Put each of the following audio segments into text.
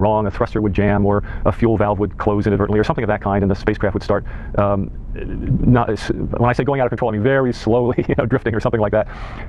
wrong, a thruster would jam, or a fuel valve would close inadvertently, or something of that kind, and the spacecraft would start, when I say going out of control, I mean very slowly, drifting or something like that.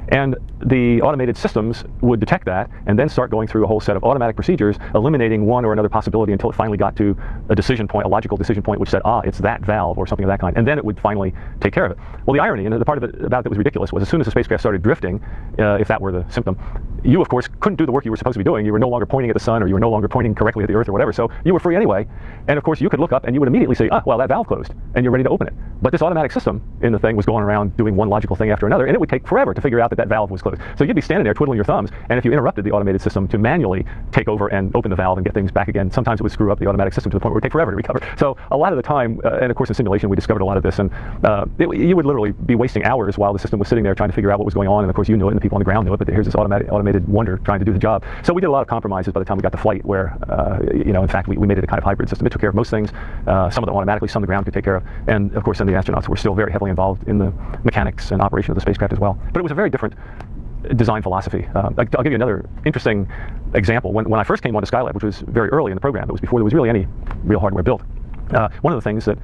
And the automated systems would detect that, and then start going through a whole set of automatic procedures, eliminating one or another possibility until it finally got to a decision point, a logical decision point, which said, it's that valve, or something of that kind, and then it would finally take care of it. Well, the irony, and the part of it about that was ridiculous, was as soon as the spacecraft started drifting, if that were the symptom, you, of course, couldn't do the work you were supposed to be doing. You were no longer pointing at the sun, or you were no longer pointing correctly at the Earth, or whatever, so you were free anyway. And of course, you could look up and you would immediately say, well, that valve closed, and you're ready to open it. But this automatic system in the thing was going around doing one logical thing after another, and it would take forever to figure out that that valve was closed. So you'd be standing there twiddling your thumbs, and if you interrupted the automated system to manually take over and open the valve and get things back again, sometimes it would screw up the automatic system to the point where it would take forever to recover. So a lot of the time, and of course in simulation we discovered a lot of this, and you would literally be wasting hours while the system was sitting there trying to figure out what was going on, and of course you knew it and the people on the ground knew it, but here's this automated wonder trying to do the job. So we did a lot of compromises by the time we got to flight where, in fact, we made it a kind of hybrid system. It took care of most things, some of them automatically, some the ground could take care of, and of course then the astronauts were still very heavily involved in the mechanics and operation of the spacecraft as well. But it was a very different design philosophy. I'll give you another interesting example. When I first came onto Skylab, which was very early in the program, it was before there was really any real hardware built, one of the things that,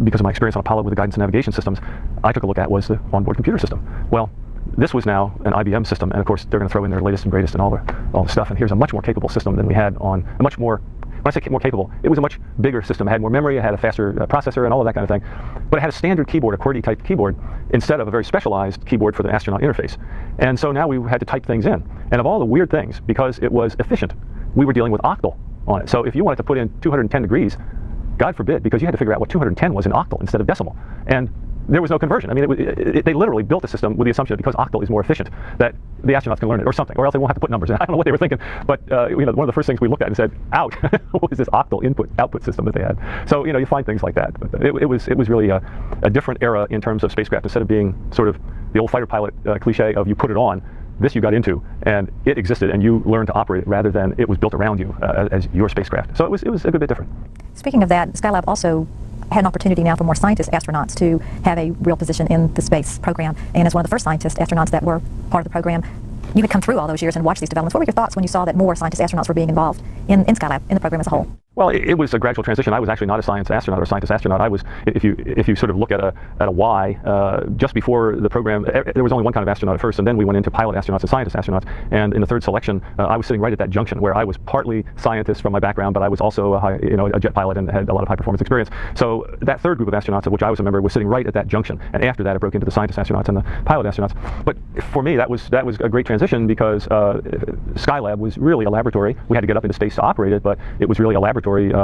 because of my experience on Apollo with the guidance and navigation systems, I took a look at was the onboard computer system. Well, this was now an IBM system, and of course they're going to throw in their latest and greatest and all the stuff, and here's a much more capable system than we had on a much more, when I say more capable, it was a much bigger system. It had more memory, it had a faster processor and all of that kind of thing, but it had a standard keyboard, a QWERTY type keyboard, instead of a very specialized keyboard for the astronaut interface. And so now we had to type things in, and of all the weird things, because it was efficient, we were dealing with octal on it. So if you wanted to put in 210 degrees, God forbid, because you had to figure out what 210 was in octal instead of decimal. And there was no conversion. I mean, they literally built the system with the assumption that because octal is more efficient, that the astronauts can learn it or something, or else they won't have to put numbers in. I don't know what they were thinking, but one of the first things we looked at and said, out, what is this octal input-output system that they had? So, you find things like that. But it was really a different era in terms of spacecraft. Instead of being sort of the old fighter pilot cliche of you put it on, this you got into, and it existed, and you learned to operate it rather than it was built around you as your spacecraft. So it was a good bit different. Speaking of that, Skylab also had an opportunity now for more scientist astronauts to have a real position in the space program. And as one of the first scientist astronauts that were part of the program, you had come through all those years and watched these developments. What were your thoughts when you saw that more scientist astronauts were being involved in Skylab, in the program as a whole? Well, it was a gradual transition. I was actually not a science astronaut or scientist astronaut. I was, if you sort of look at a Y, just before the program, there was only one kind of astronaut at first, and then we went into pilot astronauts and scientist astronauts. And in the third selection, I was sitting right at that junction where I was partly scientist from my background, but I was also a jet pilot and had a lot of high performance experience. So that third group of astronauts, of which I was a member, was sitting right at that junction. And after that, it broke into the scientist astronauts and the pilot astronauts. But for me, that was a great transition because Skylab was really a laboratory. We had to get up into space to operate it, but it was really a laboratory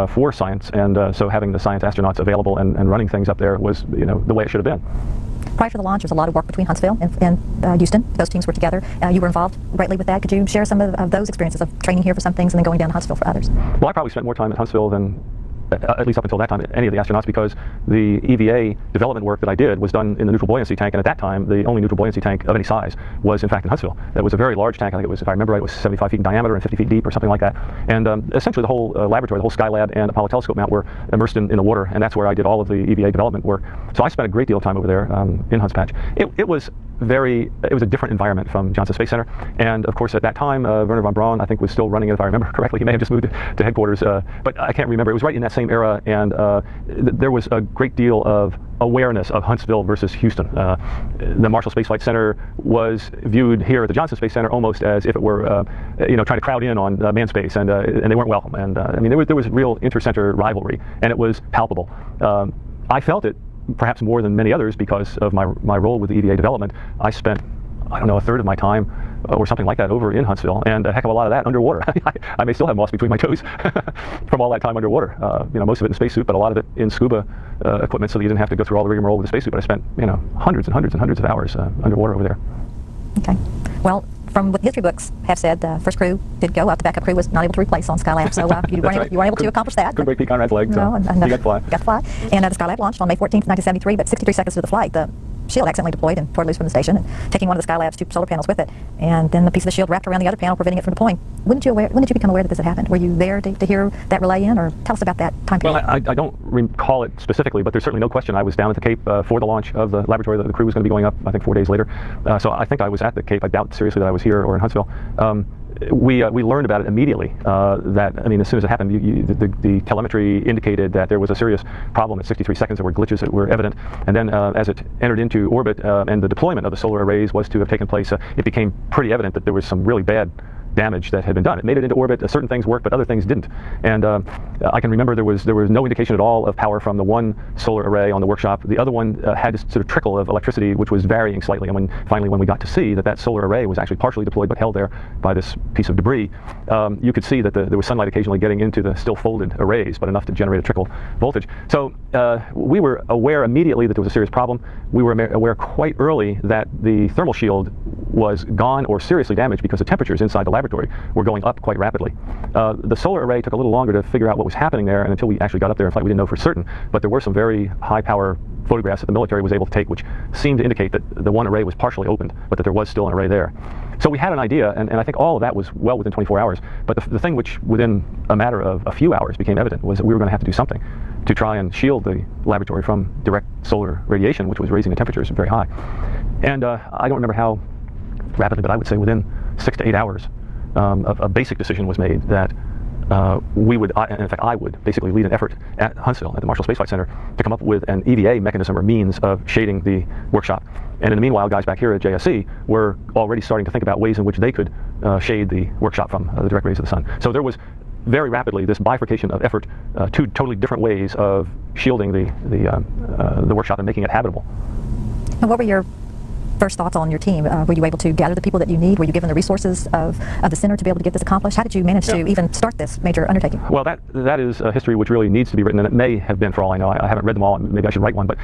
for science, and so having the science astronauts available and running things up there was the way it should have been. Prior to the launch, there was a lot of work between Huntsville and Houston. Those teams were together. You were involved greatly with that. Could you share some of those experiences of training here for some things and then going down to Huntsville for others? Well, I probably spent more time at Huntsville than at least up until that time, any of the astronauts, because the EVA development work that I did was done in the neutral buoyancy tank, and at that time, the only neutral buoyancy tank of any size was, in fact, in Huntsville. That was a very large tank. I think it was, if I remember right, it was 75 feet in diameter and 50 feet deep or something like that. And essentially the whole laboratory, the whole Skylab and Apollo telescope mount were immersed in the water, and that's where I did all of the EVA development work. So I spent a great deal of time over there in Hunts Patch. It was a different environment from Johnson Space Center, and of course at that time Wernher von Braun, I think, was still running it, if I remember correctly. He may have just moved to headquarters, but I can't remember. It was right in that same era, and there was a great deal of awareness of Huntsville versus Houston. The Marshall Space Flight Center was viewed here at the Johnson Space Center almost as if it were trying to crowd in on manned space, and they weren't welcome. And I mean, there was real inter-center rivalry, and it was palpable. I felt it perhaps more than many others because of my role with the EVA development. I spent, I don't know, a third of my time or something like that over in Huntsville, and a heck of a lot of that underwater. I may still have moss between my toes from all that time underwater. Most of it in spacesuit, but a lot of it in scuba equipment, so that you didn't have to go through all the rigmarole with the spacesuit. But I spent hundreds and hundreds and hundreds of hours underwater over there. Okay. Well, from what the history books have said, the first crew did go out. The backup crew was not able to replace on Skylab, so you weren't able to accomplish that. Couldn't break Pete Conrad's leg, so he got to fly. Got to fly. And the Skylab launched on May 14th, 1973, but 63 seconds into the flight, the shield accidentally deployed and tore loose from the station, and taking one of the Skylab's two solar panels with it, and then the piece of the shield wrapped around the other panel, preventing it from deploying. When did you become aware that this had happened? Were you there to hear that relay in, or tell us about that time period? Well, I don't recall it specifically, but there's certainly no question I was down at the Cape for the launch of the laboratory. The crew was going to be going up, I think, 4 days later. So I think I was at the Cape. I doubt seriously that I was here or in Huntsville. we learned about it immediately. As soon as it happened, the telemetry indicated that there was a serious problem at 63 seconds. There were glitches that were evident. And then as it entered into orbit and the deployment of the solar arrays was to have taken place, it became pretty evident that there was some really bad damage that had been done. It made it into orbit. Certain things worked, but other things didn't. And I can remember there was no indication at all of power from the one solar array on the workshop. The other one had this sort of trickle of electricity, which was varying slightly. And when we got to see that solar array was actually partially deployed but held there by this piece of debris, you could see that there was sunlight occasionally getting into the still folded arrays, but enough to generate a trickle voltage. So we were aware immediately that there was a serious problem. We were aware quite early that the thermal shield was gone or seriously damaged because the temperatures inside the laboratory were going up quite rapidly. The solar array took a little longer to figure out what was happening there, and until we actually got up there, in fact, we didn't know for certain, but there were some very high power photographs that the military was able to take which seemed to indicate that the one array was partially opened, but that there was still an array there. So we had an idea, and I think all of that was well within 24 hours, but the thing which within a matter of a few hours became evident was that we were going to have to do something to try and shield the laboratory from direct solar radiation, which was raising the temperatures very high. And I don't remember how rapidly, but I would say within 6 to 8 hours, a basic decision was made that I would basically lead an effort at Huntsville, at the Marshall Space Flight Center, to come up with an EVA mechanism or means of shading the workshop. And in the meanwhile, guys back here at JSC were already starting to think about ways in which they could shade the workshop from the direct rays of the sun. So there was very rapidly this bifurcation of effort, two totally different ways of shielding the workshop and making it habitable. And what were your first thoughts on your team? Were you able to gather the people that you need? Were you given the resources of the center to be able to get this accomplished? How did you manage to even start this major undertaking? Well, that is a history which really needs to be written, and it may have been, for all I know. I haven't read them all, and maybe I should write one, but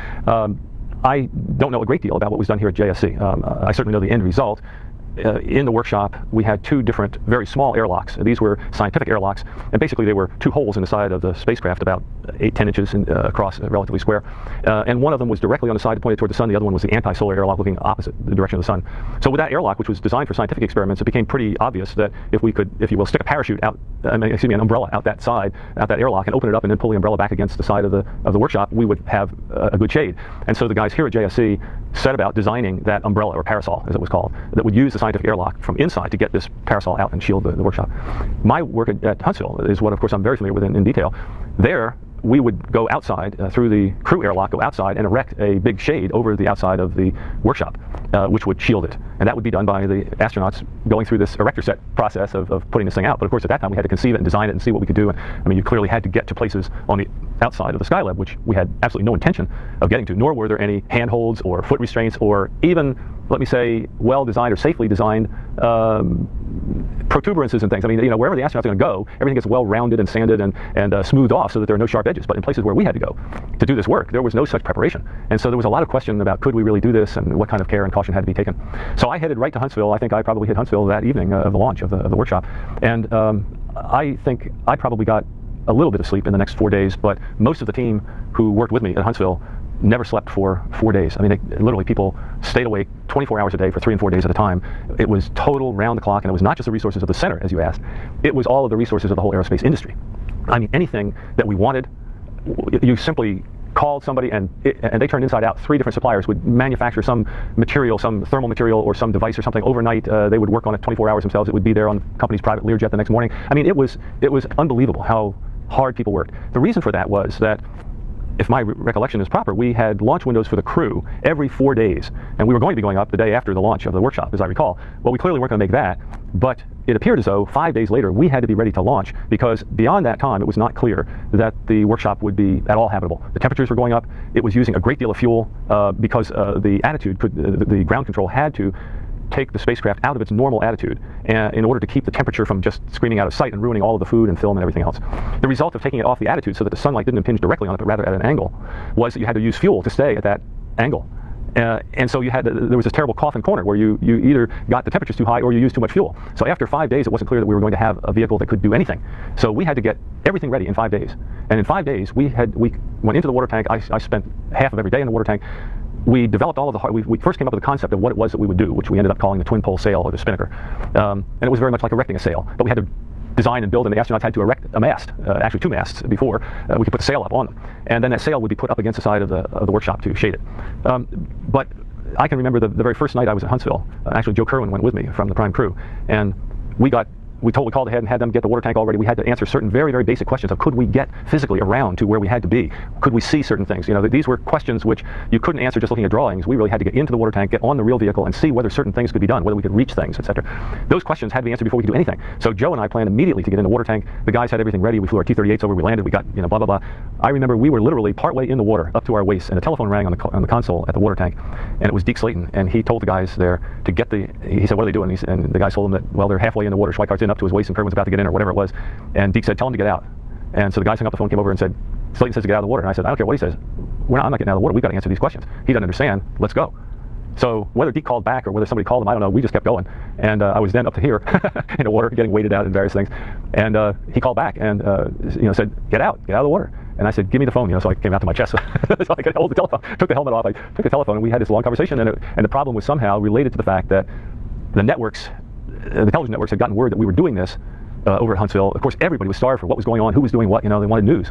I don't know a great deal about what was done here at JSC. I certainly know the end result. In the workshop, we had two different, very small airlocks. These were scientific airlocks, and basically they were two holes in the side of the spacecraft, about 8-10 inches across, relatively square. And one of them was directly on the side pointed toward the sun. The other one was the anti-solar airlock looking opposite the direction of the sun. So with that airlock, which was designed for scientific experiments, it became pretty obvious that if we could, if you will, stick a parachute out, an umbrella out that side, out that airlock, and open it up and then pull the umbrella back against the side of the workshop, we would have a good shade. And so the guys here at JSC set about designing that umbrella, or parasol as it was called, that would use the scientific airlock from inside to get this parasol out and shield the workshop. My work at Huntsville is what, of course, I'm very familiar with in detail. There, we would go outside through the crew airlock, go outside and erect a big shade over the outside of the workshop, which would shield it. And that would be done by the astronauts going through this erector set process of putting this thing out. But of course, at that time, we had to conceive it and design it and see what we could do. And I mean, you clearly had to get to places on the outside of the Skylab, which we had absolutely no intention of getting to, nor were there any handholds or foot restraints or even, let me say, well-designed or safely designed protuberances and things. I mean, wherever the astronauts are going to go, everything gets well-rounded and sanded and smoothed off so that there are no sharp edges. But in places where we had to go to do this work, there was no such preparation. And so there was a lot of question about could we really do this and what kind of care and caution had to be taken. So I headed right to Huntsville. I think I probably hit Huntsville that evening of the launch of the workshop. And I think I probably got a little bit of sleep in the next 4 days, but most of the team who worked with me at Huntsville never slept for 4 days. I mean, literally people stayed awake 24 hours a day for 3 and 4 days at a time. It was total round the clock, and it was not just the resources of the center, as you asked. It was all of the resources of the whole aerospace industry. I mean, anything that we wanted, you simply called somebody and they turned inside out. 3 different suppliers would manufacture some material, some thermal material or some device or something overnight. They would work on it 24 hours themselves. It would be there on the company's private Learjet the next morning. I mean, it was unbelievable how hard people worked. The reason for that was that, if my recollection is proper, we had launch windows for the crew every 4 days, and we were going to be going up the day after the launch of the workshop, as I recall. Well, we clearly weren't going to make that, but it appeared as though 5 days later we had to be ready to launch, because beyond that time it was not clear that the workshop would be at all habitable. The temperatures were going up. It was using a great deal of fuel because the attitude, the ground control had to take the spacecraft out of its normal attitude in order to keep the temperature from just screaming out of sight and ruining all of the food and film and everything else. The result of taking it off the attitude so that the sunlight didn't impinge directly on it, but rather at an angle, was that you had to use fuel to stay at that angle. And so there was this terrible coffin corner where you either got the temperatures too high or you used too much fuel. So after 5 days, it wasn't clear that we were going to have a vehicle that could do anything. So we had to get everything ready in 5 days. And in 5 days, we went into the water tank. I spent half of every day in the water tank. We developed all of the we first came up with the concept of what it was that we would do, which we ended up calling the twin pole sail or the spinnaker. And it was very much like erecting a sail, but we had to design and build, and the astronauts had to erect a mast, actually 2 masts before we could put the sail up on them. And then that sail would be put up against the side of the workshop to shade it. But I can remember the very first night I was at Huntsville. Actually, Joe Kerwin went with me from the prime crew, and we got we called ahead and had them get the water tank all ready. We had to answer certain very, very basic questions of could we get physically around to where we had to be? Could we see certain things? You know, these were questions which you couldn't answer just looking at drawings. We really had to get into the water tank, get on the real vehicle, and see whether certain things could be done, whether we could reach things, etc. Those questions had to be answered before we could do anything. So Joe and I planned immediately to get in the water tank. The guys had everything ready. We flew our T-38s over. We landed. We got, you know, blah blah blah. I remember we were literally partway in the water, up to our waist, and the telephone rang on the console at the water tank, and it was Deke Slayton, and he told the guys there to get the. He said, "What are they doing?" And the guys told him that, well, they're halfway in the water. Schweikart's in up to his waist, and Kerwin's about to get in, or whatever it was. And Deke said, "Tell him to get out." And so the guys hung up the phone, came over, and said, "Slayton says to get out of the water." And I said, "I don't care what he says. I'm not getting out of the water. We've got to answer these questions. He doesn't understand. Let's go." So whether Deke called back or whether somebody called him, I don't know. We just kept going, and I was then up to here in the water, getting weighted out and various things. And he called back and you know, said, "Get out of the water." And I said, "Give me the phone," you know. So I came out to my chest so I could hold the telephone. Took the helmet off. I took the telephone, and we had this long conversation. And the problem was somehow related to the fact that the networks, the television networks, had gotten word that we were doing this over at Huntsville. Of course, everybody was starved for what was going on, who was doing what. You know, they wanted news.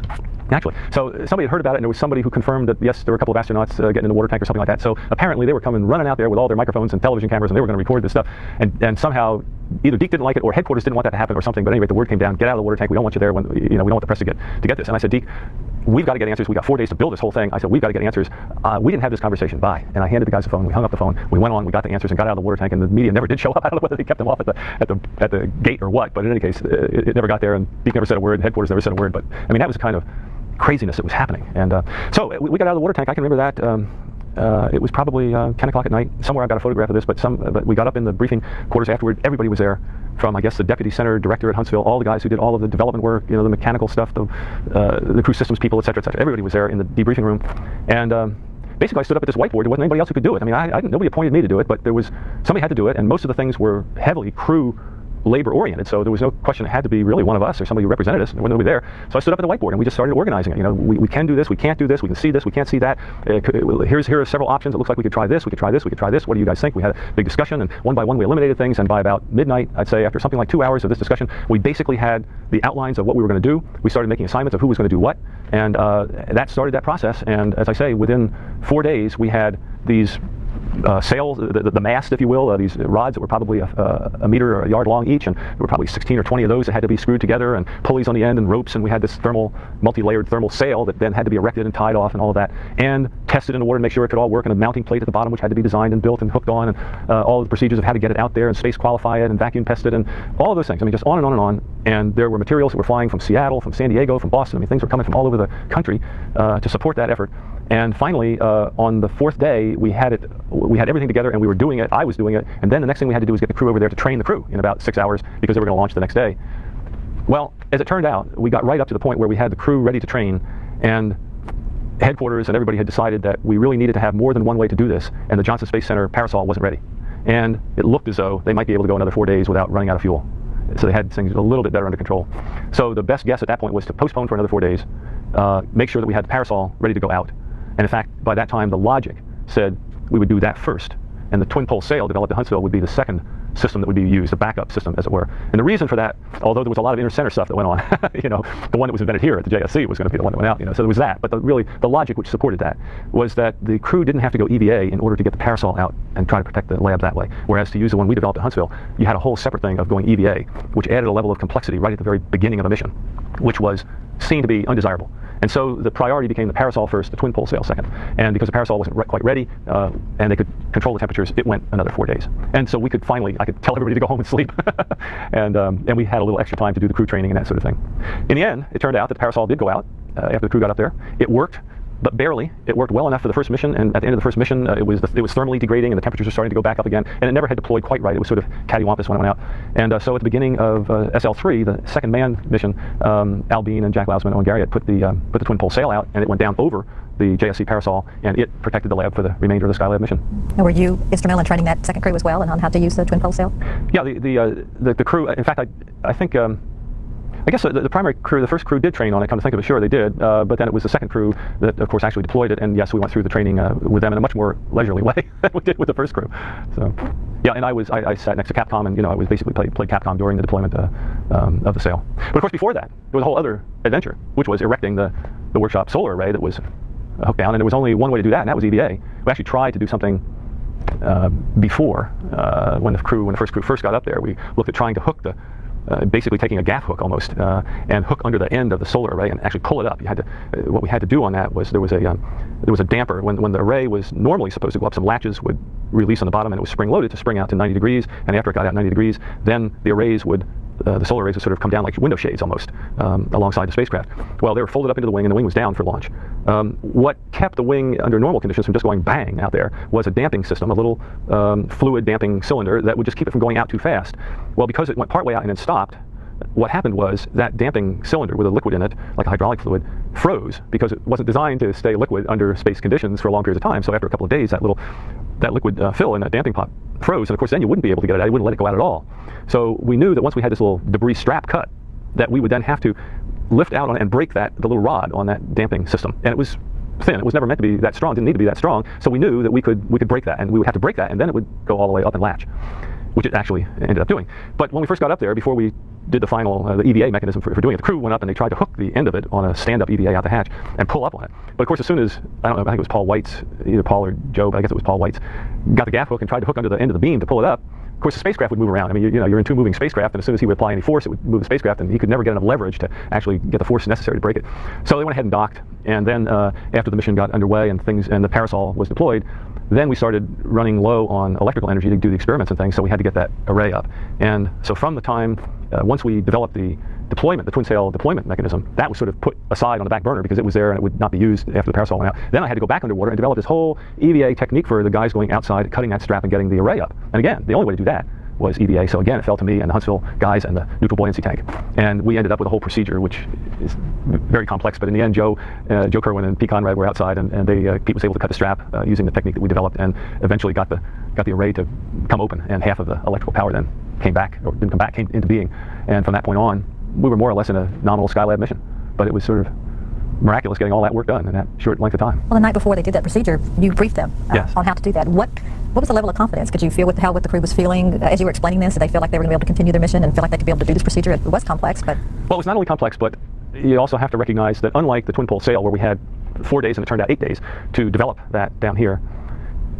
Naturally. So somebody had heard about it, and there was somebody who confirmed that, yes, there were a couple of astronauts getting in the water tank or something like that. So apparently they were coming running out there with all their microphones and television cameras, and they were going to record this stuff. And somehow either Deke didn't like it or headquarters didn't want that to happen or something. But anyway, the word came down: get out of the water tank. We don't want you there. When, you know, we don't want the press to get this. And I said, "Deke, we've got to get answers. We got 4 days to build this whole thing." I said, "We've got to get answers. We didn't have this conversation. Bye." And I handed the guys the phone. We hung up the phone. We went on. We got the answers and got out of the water tank. And the media never did show up. I don't know whether they kept them off at the gate or what. But in any case, it never got there. And Deke never said a word. Headquarters never said a word. But I mean, that was kind of craziness that was happening. And so we got out of the water tank. I can remember that. It was probably 10 o'clock at night. Somewhere I've got a photograph of this, but we got up in the briefing quarters afterward. Everybody was there, from, I guess, the deputy center director at Huntsville, all the guys who did all of the development work, you know, the mechanical stuff, the crew systems people, et cetera, et cetera. Everybody was there in the debriefing room. And basically I stood up at this whiteboard. There wasn't anybody else who could do it. I mean, nobody appointed me to do it, but somebody had to do it, and most of the things were heavily crew labor oriented, so there was no question it had to be really one of us or somebody who represented us, and there wasn't nobody there. So I stood up at the whiteboard and we just started organizing it. You know, we can do this, we can't do this, we can see this, we can't see that. Here are several options. It looks like we could try this, we could try this, we could try this. What do you guys think? We had a big discussion, and one by one we eliminated things, and by about midnight, I'd say, after something like 2 hours of this discussion, we basically had the outlines of what we were going to do. We started making assignments of who was going to do what, and that started that process. And as I say, within 4 days we had these sails, the mast, if you will, these rods that were probably a meter or a yard long each, and there were probably 16 or 20 of those that had to be screwed together, and pulleys on the end and ropes, and we had this multi-layered thermal sail that then had to be erected and tied off and all of that, and tested in the water to make sure it could all work, and a mounting plate at the bottom which had to be designed and built and hooked on, and all of the procedures of how to get it out there and space qualify it and vacuum test it and all of those things. I mean, just on and on and on. And there were materials that were flying from Seattle, from San Diego, from Boston. I mean, things were coming from all over the country to support that effort. And finally, on the 4th day, we had everything together, and we were doing it. I was doing it, and then the next thing we had to do was get the crew over there to train the crew in about 6 hours, because they were going to launch the next day. Well, as it turned out, we got right up to the point where we had the crew ready to train, and headquarters and everybody had decided that we really needed to have more than one way to do this, and the Johnson Space Center parasol wasn't ready. And it looked as though they might be able to go another 4 days without running out of fuel. So they had things a little bit better under control. So the best guess at that point was to postpone for another 4 days, make sure that we had the parasol ready to go out. And in fact, by that time, the logic said we would do that first. And the twin pole sail developed at Huntsville would be the second system that would be used, a backup system, as it were. And the reason for that, although there was a lot of inter-center stuff that went on, you know, the one that was invented here at the JSC was going to be the one that went out, you know, so there was that. But the logic which supported that was that the crew didn't have to go EVA in order to get the parasol out and try to protect the lab that way. Whereas to use the one we developed at Huntsville, you had a whole separate thing of going EVA, which added a level of complexity right at the very beginning of a mission, which was seen to be undesirable. And so the priority became the parasol first, the twin pole sail second. And because the parasol wasn't quite ready, and they could control the temperatures, it went another 4 days. And so I could tell everybody to go home and sleep. and we had a little extra time to do the crew training and that sort of thing. In the end, it turned out that the parasol did go out after the crew got up there. It worked, but barely. It worked well enough for the first mission, and at the end of the first mission, it was thermally degrading, and the temperatures were starting to go back up again, and it never had deployed quite right. It was sort of cattywampus when it went out. And so at the beginning of SL3, the second manned mission, Al Bean and Jack Lausman and Garriott put the twin pole sail out, and it went down over the JSC parasol, and it protected the lab for the remainder of the Skylab mission. And were you instrumental in training that second crew as well, and on how to use the twin pole sail? Yeah, the crew. In fact, I think. I guess the primary crew, the first crew did train on it, come to think of it, sure they did, but then it was the second crew that, of course, actually deployed it, and yes, we went through the training with them in a much more leisurely way than we did with the first crew. So, yeah, and I sat next to Capcom, and, you know, I was basically played Capcom during the deployment of the sail. But of course, before that, there was a whole other adventure, which was erecting the workshop solar array that was hooked down, and there was only one way to do that, and that was EVA. We actually tried to do something before, when the first crew first got up there. We looked at trying to hook the basically taking a gaff hook almost and hook under the end of the solar array and actually pull it up. You had to, what we had to do on that was there was a damper. When the array was normally supposed to go up, some latches would release on the bottom and it was spring loaded to spring out to 90 degrees. And after it got out 90 degrees, then the arrays would the solar arrays would sort of come down like window shades almost alongside the spacecraft. Well, they were folded up into the wing and the wing was down for launch. What kept the wing under normal conditions from just going bang out there was a damping system, a little fluid damping cylinder that would just keep it from going out too fast. Well, because it went partway out and then stopped, what happened was that damping cylinder with a liquid in it, like a hydraulic fluid, froze because it wasn't designed to stay liquid under space conditions for long periods of time. So after a couple of days, that liquid fill in that damping pot froze, and of course then you wouldn't be able to get it out. You wouldn't let it go out at all. So we knew that once we had this little debris strap cut, that we would then have to lift out on it and break the little rod on that damping system. And it was thin. It was never meant to be that strong. It didn't need to be that strong. So we knew that we could break that, and we would have to break that, and then it would go all the way up and latch, which it actually ended up doing. But when we first got up there, before we did the final, the EVA mechanism for doing it, the crew went up and they tried to hook the end of it on a stand-up EVA out the hatch and pull up on it. But of course, as soon as, I don't know, I think it was Paul Weitz, either Paul or Joe, but I guess it was Paul Weitz, got the gaff hook and tried to hook under the end of the beam to pull it up, of course the spacecraft would move around. I mean, you're in two moving spacecraft, and as soon as he would apply any force, it would move the spacecraft, and he could never get enough leverage to actually get the force necessary to break it. So they went ahead and docked, and then after the mission got underway and the parasol was deployed, then we started running low on electrical energy to do the experiments and things, so we had to get that array up. And so from the time, once we developed the deployment, the twin sail deployment mechanism, that was sort of put aside on the back burner because it was there and it would not be used after the parasol went out. Then I had to go back underwater and develop this whole EVA technique for the guys going outside, cutting that strap and getting the array up. And again, the only way to do that was EVA. So again, it fell to me and the Huntsville guys and the neutral buoyancy tank. And we ended up with a whole procedure, which is very complex. But in the end, Joe Kerwin and Pete Conrad were outside, and Pete was able to cut the strap using the technique that we developed, and eventually got the array to come open. And half of the electrical power then came back, or didn't come back, came into being. And from that point on, we were more or less in a nominal Skylab mission. But it was sort of miraculous getting all that work done in that short length of time. Well, the night before they did that procedure, you briefed them Yes. on how to do that. What was the level of confidence? Could you feel what the crew was feeling as you were explaining this? Did they feel like they were going to be able to continue their mission and feel like they could be able to do this procedure? It was complex, but... Well, it was not only complex, but you also have to recognize that unlike the twin pole sail, where we had 4 days and it turned out 8 days to develop that down here,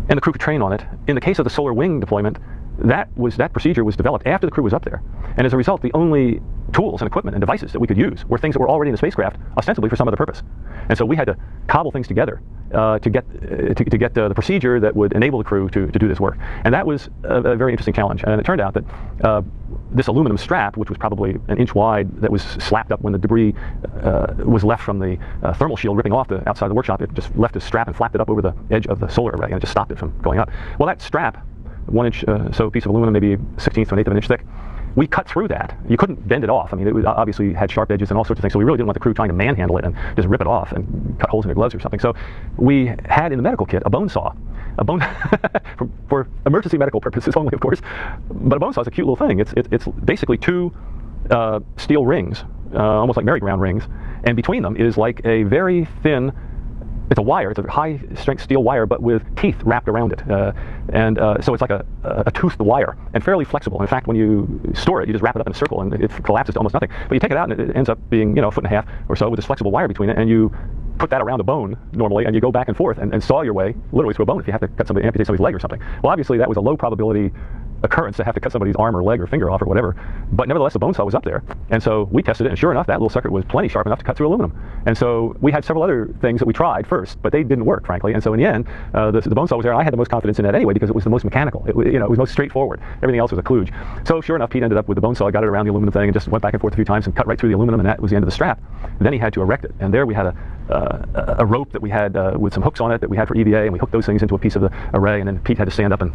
and the crew could train on it, in the case of the solar wing deployment, that procedure was developed after the crew was up there. And as a result, the only tools and equipment and devices that we could use were things that were already in the spacecraft, ostensibly for some other purpose. And so we had to cobble things together to get the procedure that would enable the crew to do this work. And that was a very interesting challenge. And it turned out that this aluminum strap, which was probably an inch wide, that was slapped up when the debris was left from the thermal shield ripping off the outside of the workshop, it just left a strap and flapped it up over the edge of the solar array, and it just stopped it from going up. Well, that strap, 1 inch so piece of aluminum, maybe 1/16 to 1/8 of an inch thick, we cut through that. You couldn't bend it off. I mean, it obviously had sharp edges and all sorts of things, so we really didn't want the crew trying to manhandle it and just rip it off and cut holes in their gloves or something. So we had in the medical kit a bone saw, for emergency medical purposes only, of course. But a bone saw is a cute little thing. It's basically 2 steel rings, almost like merry-go-round rings, and between them is like a very thin, it's a wire, it's a high-strength steel wire, but with teeth wrapped around it. So it's like a toothed wire, and fairly flexible. In fact, when you store it, you just wrap it up in a circle, and it collapses to almost nothing. But you take it out, and it ends up being, 1.5 feet or so with this flexible wire between it, and you put that around a bone normally, and you go back and forth and saw your way literally through a bone if you have to amputate somebody's leg or something. Well, obviously, that was a low probability occurrence to have to cut somebody's arm or leg or finger off or whatever, but nevertheless the bone saw was up there, and so we tested it, and sure enough that little sucker was plenty sharp enough to cut through aluminum. And so we had several other things that we tried first, but they didn't work, frankly. And so in the end, the bone saw was there, and I had the most confidence in that anyway because it was the most mechanical. It was most straightforward. Everything else was a kludge. So sure enough, Pete ended up with the bone saw, got it around the aluminum thing, and just went back and forth a few times and cut right through the aluminum, and that was the end of the strap. And then he had to erect it, and there we had a rope that we had with some hooks on it that we had for EVA, and we hooked those things into a piece of the array, and then Pete had to stand up and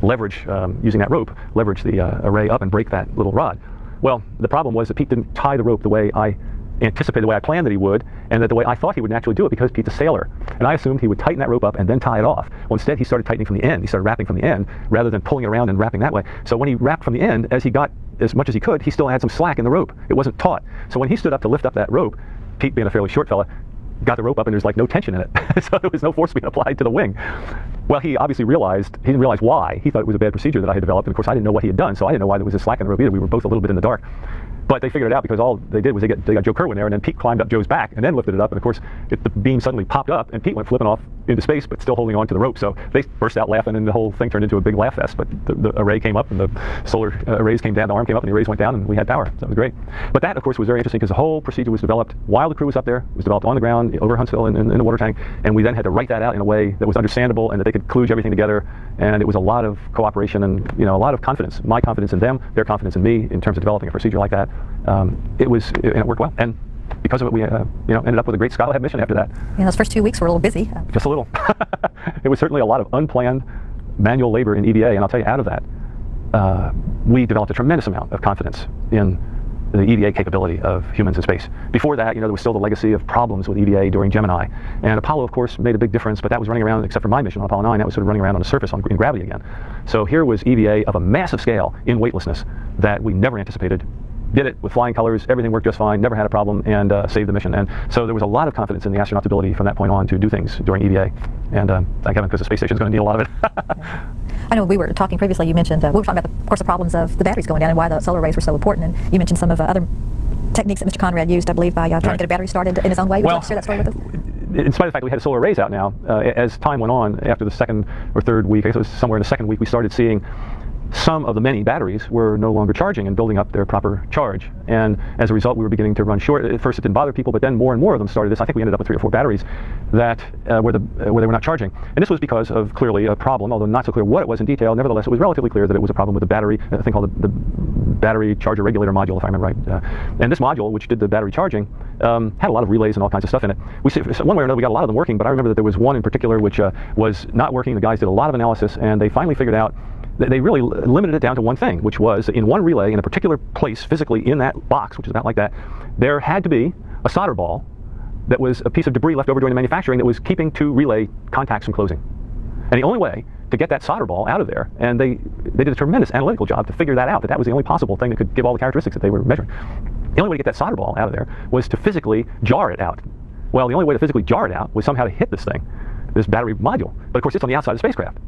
leverage, using that rope, leverage the array up and break that little rod. Well, the problem was that Pete didn't tie the rope the way I anticipated, the way I planned that he would, and that the way I thought he would naturally do it, because Pete's a sailor. And I assumed he would tighten that rope up and then tie it off. Well, instead he started tightening from the end. He started wrapping from the end rather than pulling it around and wrapping that way. So when he wrapped from the end, as he got as much as he could, he still had some slack in the rope. It wasn't taut. So when he stood up to lift up that rope, Pete, being a fairly short fella, got the rope up and there's like no tension in it. So there was no force being applied to the wing. Well, he obviously he didn't realize why. He thought it was a bad procedure that I had developed, and of course I didn't know what he had done, so I didn't know why there was a slack in the rope either. We were both a little bit in the dark. But they figured it out because all they did was they got Joe Kerwin there, and then Pete climbed up Joe's back and then lifted it up, and of course the beam suddenly popped up and Pete went flipping off into space, but still holding on to the rope. So they burst out laughing, and the whole thing turned into a big laugh fest. But the array came up, and the solar arrays came down, the arm came up, and the arrays went down, and we had power. So it was great. But that, of course, was very interesting because the whole procedure was developed while the crew was up there. It was developed on the ground over Huntsville in the water tank, and we then had to write that out in a way that was understandable and that they could kludge everything together. And it was a lot of cooperation and a lot of confidence. My confidence in them, their confidence in me in terms of developing a procedure like that. And it worked well. And because of it, we ended up with a great Skylab mission after that. And those first 2 weeks were a little busy. Just a little. It was certainly a lot of unplanned manual labor in EVA, and I'll tell you, out of that, we developed a tremendous amount of confidence in the EVA capability of humans in space. Before that, there was still the legacy of problems with EVA during Gemini. And Apollo, of course, made a big difference, but that was running around, except for my mission on Apollo 9, that was sort of running around on the surface in gravity again. So here was EVA of a massive scale in weightlessness that we never anticipated. Did it with flying colors, everything worked just fine, never had a problem, and saved the mission. And so there was a lot of confidence in the astronaut's ability from that point on to do things during EVA. And thank heaven, because the space station is going to need a lot of it. I know we were talking previously, you mentioned, we were talking about, of course, the problems of the batteries going down and why the solar arrays were so important. And you mentioned some of the other techniques that Mr. Conrad used, I believe, by trying to get a battery started in his own way. Would you like to share that story with us? In spite of the fact that we had solar arrays out now, as time went on, after the second or third week, I guess it was somewhere in the second week, we started seeing some of the many batteries were no longer charging and building up their proper charge. And as a result, we were beginning to run short. At first, it didn't bother people, but then more and more of them started this. I think we ended up with 3 or 4 batteries that where they were not charging. And this was because of clearly a problem, although not so clear what it was in detail. Nevertheless, it was relatively clear that it was a problem with the battery, a thing called the battery charger regulator module, if I remember right. And this module, which did the battery charging, had a lot of relays and all kinds of stuff in it. One way or another, we got a lot of them working, but I remember that there was one in particular which was not working. The guys did a lot of analysis, and they finally figured out they really limited it down to one thing, which was in one relay in a particular place physically in that box, which is about like that, there had to be a solder ball that was a piece of debris left over during the manufacturing that was keeping 2 relay contacts from closing. And the only way to get that solder ball out of there, and they did a tremendous analytical job to figure that out, that was the only possible thing that could give all the characteristics that they were measuring. The only way to get that solder ball out of there was to physically jar it out. Well, the only way to physically jar it out was somehow to hit this thing, this battery module. But of course, it's on the outside of the spacecraft.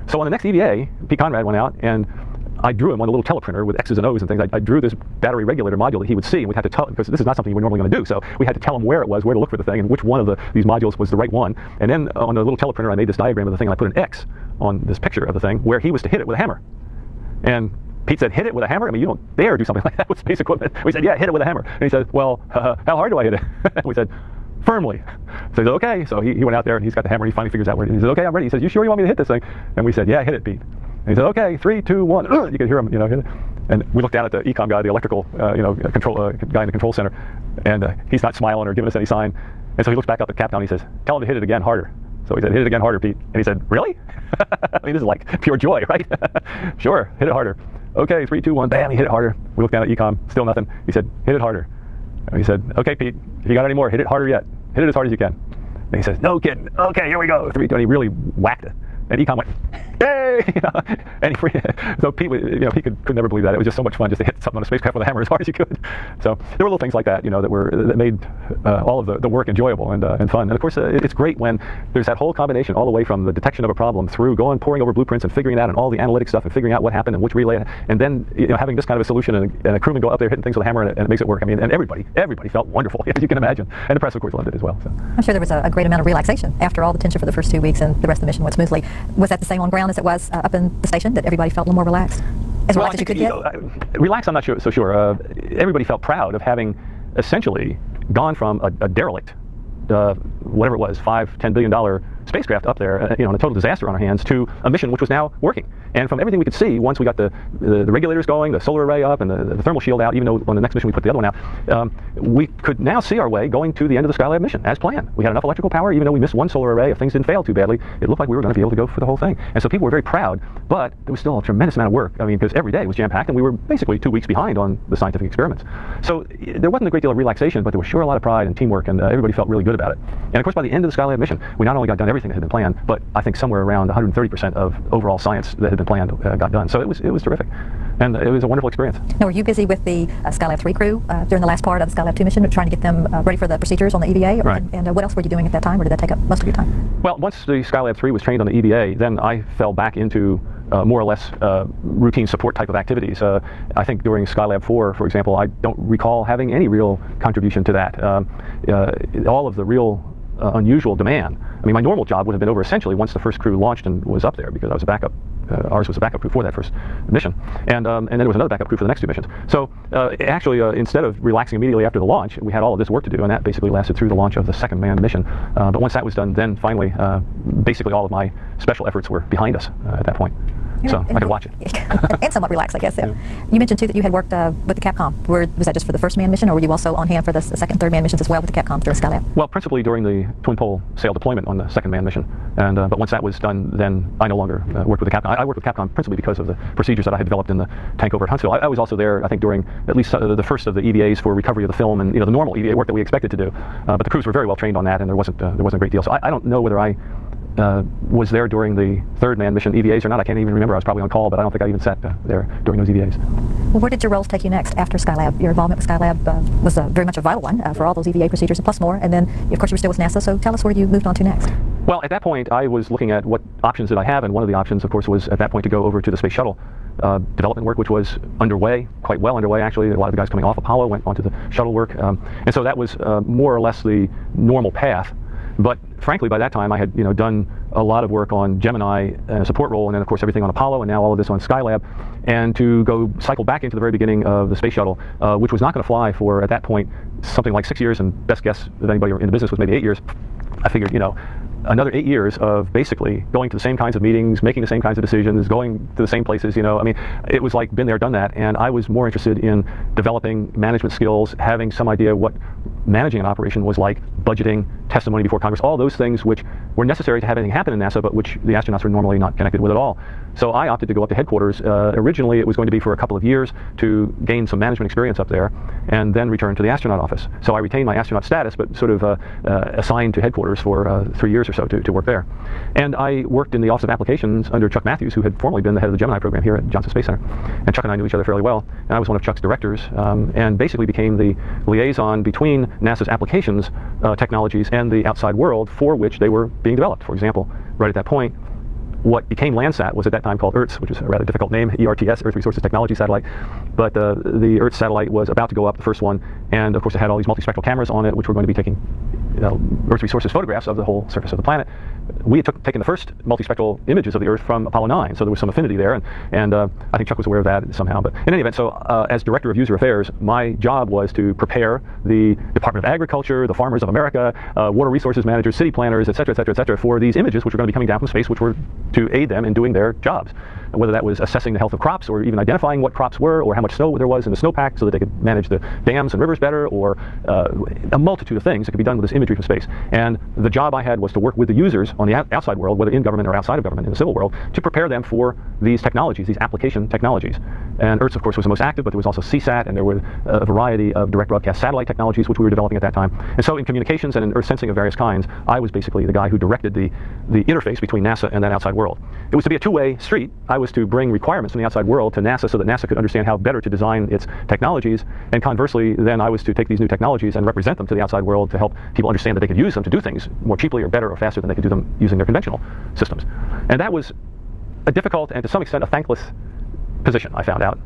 So on the next EVA, Pete Conrad went out, and I drew him on a little teleprinter with X's and O's and things. I drew this battery regulator module that he would see, and we'd have to tell him, because this is not something we're normally going to do, so we had to tell him where it was, where to look for the thing, and which one of these modules was the right one. And then on the little teleprinter, I made this diagram of the thing, and I put an X on this picture of the thing where he was to hit it with a hammer. And Pete said, hit it with a hammer? I mean, you don't dare do something like that with space equipment. We said, yeah, hit it with a hammer. And he said, well, how hard do I hit it? We said, firmly. So he said, okay. So he went out there, and he's got the hammer, and he finally figures out where it is. He said, okay, I'm ready. He says, you sure you want me to hit this thing? And we said, yeah, hit it, Pete. And he said, okay, 3, 2, 1. You could hear him, hit it. And we looked down at the econ guy, the electrical, control guy in the control center, and he's not smiling or giving us any sign. And so he looks back up at Capcom, and he says, tell him to hit it again harder. So he said, hit it again harder, Pete. And he said, really? I mean, this is like pure joy, right? Sure, hit it harder. Okay, 3, 2, 1, bam, he hit it harder. We looked down at econ, still nothing. He said, hit it harder. And he said, okay, Pete, if you got any more, hit it harder yet. Hit it as hard as you can. And he says, no kidding. Okay, here we go. 3, 2, and he really whacked it. And econ went, hey! And so Pete, he could never believe that. It was just so much fun just to hit something on a spacecraft with a hammer as hard as you could. So there were little things like that, that made all of the work enjoyable and fun. And of course, it's great when there's that whole combination, all the way from the detection of a problem through poring over blueprints and figuring it out and all the analytic stuff and figuring out what happened and which relay, and then having this kind of a solution and a crewman go up there hitting things with a hammer and it makes it work. I mean, and everybody felt wonderful, as you can imagine. And the press, of course, loved it as well. So. I'm sure there was a great amount of relaxation after all the tension for the first 2 weeks, and the rest of the mission went smoothly. Was that the same on ground as it was up in the station, that everybody felt a little more relaxed? As relaxed as you could get? Relaxed, I'm not so sure. Everybody felt proud of having essentially gone from a derelict, whatever it was, $5-10 billion spacecraft up there, and a total disaster on our hands, to a mission which was now working. And from everything we could see, once we got the regulators going, the solar array up, and the thermal shield out, even though on the next mission we put the other one out, we could now see our way going to the end of the Skylab mission as planned. We had enough electrical power, even though we missed one solar array. If things didn't fail too badly, it looked like we were going to be able to go for the whole thing. And so people were very proud, but there was still a tremendous amount of work. I mean, because every day was jam-packed, and we were basically 2 weeks behind on the scientific experiments. So there wasn't a great deal of relaxation, but there was sure a lot of pride and teamwork, and everybody felt really good about it. And of course, by the end of the Skylab mission, we not only got done everything that had been planned, but I think somewhere around 130% of overall science that had been planned got done. So it was terrific, and it was a wonderful experience. Now, were you busy with the Skylab 3 crew during the last part of the Skylab 2 mission, trying to get them ready for the procedures on the EVA? Right. And what else were you doing at that time, or did that take up most of your time? Well, once the Skylab 3 was trained on the EVA, then I fell back into more or less routine support type of activities. I think during Skylab 4, for example, I don't recall having any real contribution to that. All of the real unusual demand. I mean, my normal job would have been over essentially once the first crew launched and was up there, because I was a backup. Ours was a backup crew for that first mission, and then there was another backup crew for the next two missions. So actually, instead of relaxing immediately after the launch, we had all of this work to do, and that basically lasted through the launch of the second manned mission. But once that was done, then finally, basically all of my special efforts were behind us at that point. So I could watch it. And somewhat relaxed, I guess. Yeah. You mentioned too that you had worked with the Capcom. Was that just for the first manned mission, or were you also on hand for the second and third manned missions as well with the Capcom during Skylab? Well, principally during the twin pole sail deployment on the second manned mission, and but once that was done, then I no longer worked with the Capcom. I worked with Capcom principally because of the procedures that I had developed in the tank over at Huntsville. I was also there, I think, during at least the first of the EVAs for recovery of the film, and the normal EVA work that we expected to do. But the crews were very well trained on that, and there wasn't a great deal. So I don't know whether I was there during the third manned mission EVAs or not. I can't even remember. I was probably on call, but I don't think I even sat there during those EVAs. Well, where did your roles take you next after Skylab? Your involvement with Skylab was very much a vital one for all those EVA procedures and plus more. And then, of course, you were still with NASA. So tell us where you moved on to next. Well, at that point, I was looking at what options did I have, and one of the options, of course, was at that point to go over to the space shuttle development work, which was underway, quite well underway, actually. A lot of the guys coming off Apollo went onto the shuttle work. And so that was more or less the normal path. But frankly, by that time, I had done a lot of work on Gemini and a support role, and then of course everything on Apollo, and now all of this on Skylab. And to go cycle back into the very beginning of the space shuttle, which was not going to fly for, at that point, something like 6 years, and best guess of anybody in the business was maybe 8 years. I figured, another 8 years of basically going to the same kinds of meetings, making the same kinds of decisions, going to the same places, I mean, it was like been there, done that, and I was more interested in developing management skills, having some idea what managing an operation was like, budgeting, testimony before Congress, all those things which were necessary to have anything happen in NASA, but which the astronauts were normally not connected with at all. So I opted to go up to headquarters. Originally, it was going to be for a couple of years to gain some management experience up there, and then return to the astronaut office. So I retained my astronaut status, but sort of assigned to headquarters for 3 years or so to work there. And I worked in the Office of Applications under Chuck Matthews, who had formerly been the head of the Gemini program here at Johnson Space Center. And Chuck and I knew each other fairly well, and I was one of Chuck's directors, and basically became the liaison between NASA's applications technologies and the outside world for which they were being developed. For example, right at that point, what became Landsat was at that time called ERTS, which is a rather difficult name, ERTS, Earth Resources Technology Satellite. But the ERTS satellite was about to go up, the first one, and of course it had all these multispectral cameras on it, which were going to be taking Earth resources photographs of the whole surface of the planet. We had taken the first multispectral images of the Earth from Apollo 9, so there was some affinity there, and I think Chuck was aware of that somehow. But in any event, so as Director of User Affairs, my job was to prepare the Department of Agriculture, the Farmers of America, water resources managers, city planners, et cetera, for these images which were going to be coming down from space, which were to aid them in doing their jobs. Whether that was assessing the health of crops, or even identifying what crops were, or how much snow there was in the snowpack so that they could manage the dams and rivers better, or a multitude of things that could be done with this imagery from space. And the job I had was to work with the users on the outside world, whether in government or outside of government, in the civil world, to prepare them for these technologies, these application technologies. And ERTS, of course, was the most active, but there was also CSAT, and there were a variety of direct broadcast satellite technologies which we were developing at that time. And so in communications and in Earth sensing of various kinds, I was basically the guy who directed the interface between NASA and that outside world. It was to be a two-way street. I was to bring requirements from the outside world to NASA so that NASA could understand how better to design its technologies, and conversely, then I was to take these new technologies and represent them to the outside world to help people understand that they could use them to do things more cheaply or better or faster than they could do them using their conventional systems. And that was a difficult and to some extent a thankless position, I found out.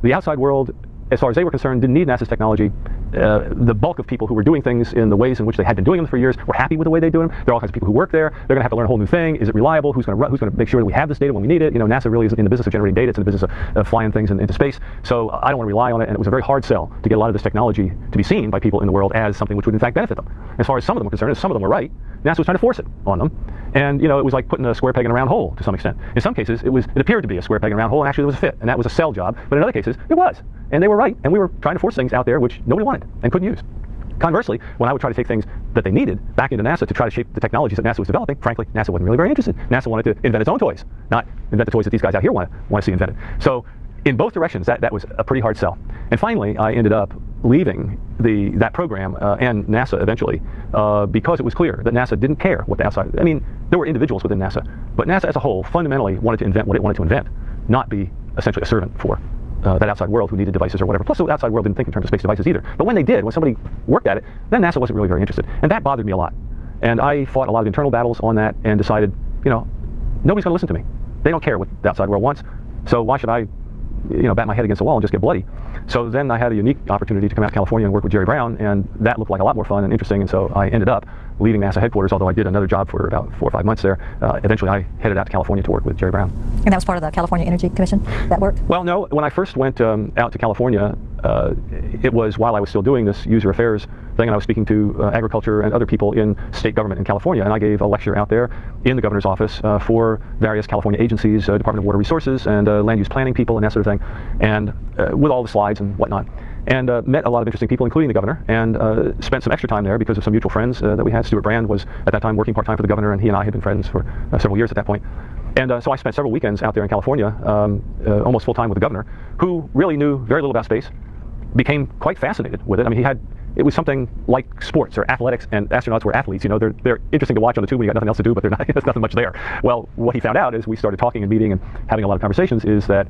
The outside world, as far as they were concerned, didn't need NASA's technology. The bulk of people who were doing things in the ways in which they had been doing them for years were happy with the way they do them. There are all kinds of people who work there. They're going to have to learn a whole new thing. Is it reliable? Who's going to make sure that we have this data when we need it? NASA really isn't in the business of generating data. It's in the business of flying things into space. So I don't want to rely on it. And it was a very hard sell to get a lot of this technology to be seen by people in the world as something which would in fact benefit them. As far as some of them were concerned, and some of them were right, NASA was trying to force it on them. And it was like putting a square peg in a round hole to some extent. In some cases, it appeared to be a square peg in a round hole, and actually there was a fit, and that was a sell job. But in other cases, it was. And they were right. And we were trying to force things out there which nobody wanted and couldn't use. Conversely, when I would try to take things that they needed back into NASA to try to shape the technologies that NASA was developing, frankly, NASA wasn't really very interested. NASA wanted to invent its own toys, not invent the toys that these guys out here want to see invented. So in both directions, that was a pretty hard sell. And finally, I ended up leaving that program and NASA eventually because it was clear that NASA didn't care what the outside, I mean, there were individuals within NASA, but NASA as a whole fundamentally wanted to invent what it wanted to invent, not be essentially a servant for that outside world who needed devices or whatever. Plus, the outside world didn't think in terms of space devices either. But when they did, when somebody worked at it, then NASA wasn't really very interested. And that bothered me a lot. And I fought a lot of internal battles on that and decided, nobody's going to listen to me. They don't care what the outside world wants. So why should I bat my head against the wall and just get bloody. So then I had a unique opportunity to come out to California and work with Jerry Brown, and that looked like a lot more fun and interesting, and so I ended up leaving NASA headquarters, although I did another job for about 4 or 5 months there. Eventually I headed out to California to work with Jerry Brown. And that was part of the California Energy Commission, that work? Well, no. When I first went out to California, it was while I was still doing this user affairs thing, and I was speaking to agriculture and other people in state government in California, and I gave a lecture out there in the governor's office for various California agencies, Department of Water Resources, and land use planning people, and that sort of thing, and with all the slides and whatnot. And met a lot of interesting people, including the governor, and spent some extra time there because of some mutual friends that we had. Stuart Brand was at that time working part-time for the governor, and he and I had been friends for several years at that point. And so I spent several weekends out there in California, almost full-time with the governor, who really knew very little about space, became quite fascinated with it. I mean, it was something like sports or athletics, and astronauts were athletes. They're interesting to watch on the tube when you got nothing else to do, but there's nothing much there. Well, what he found out as we started talking and meeting and having a lot of conversations is that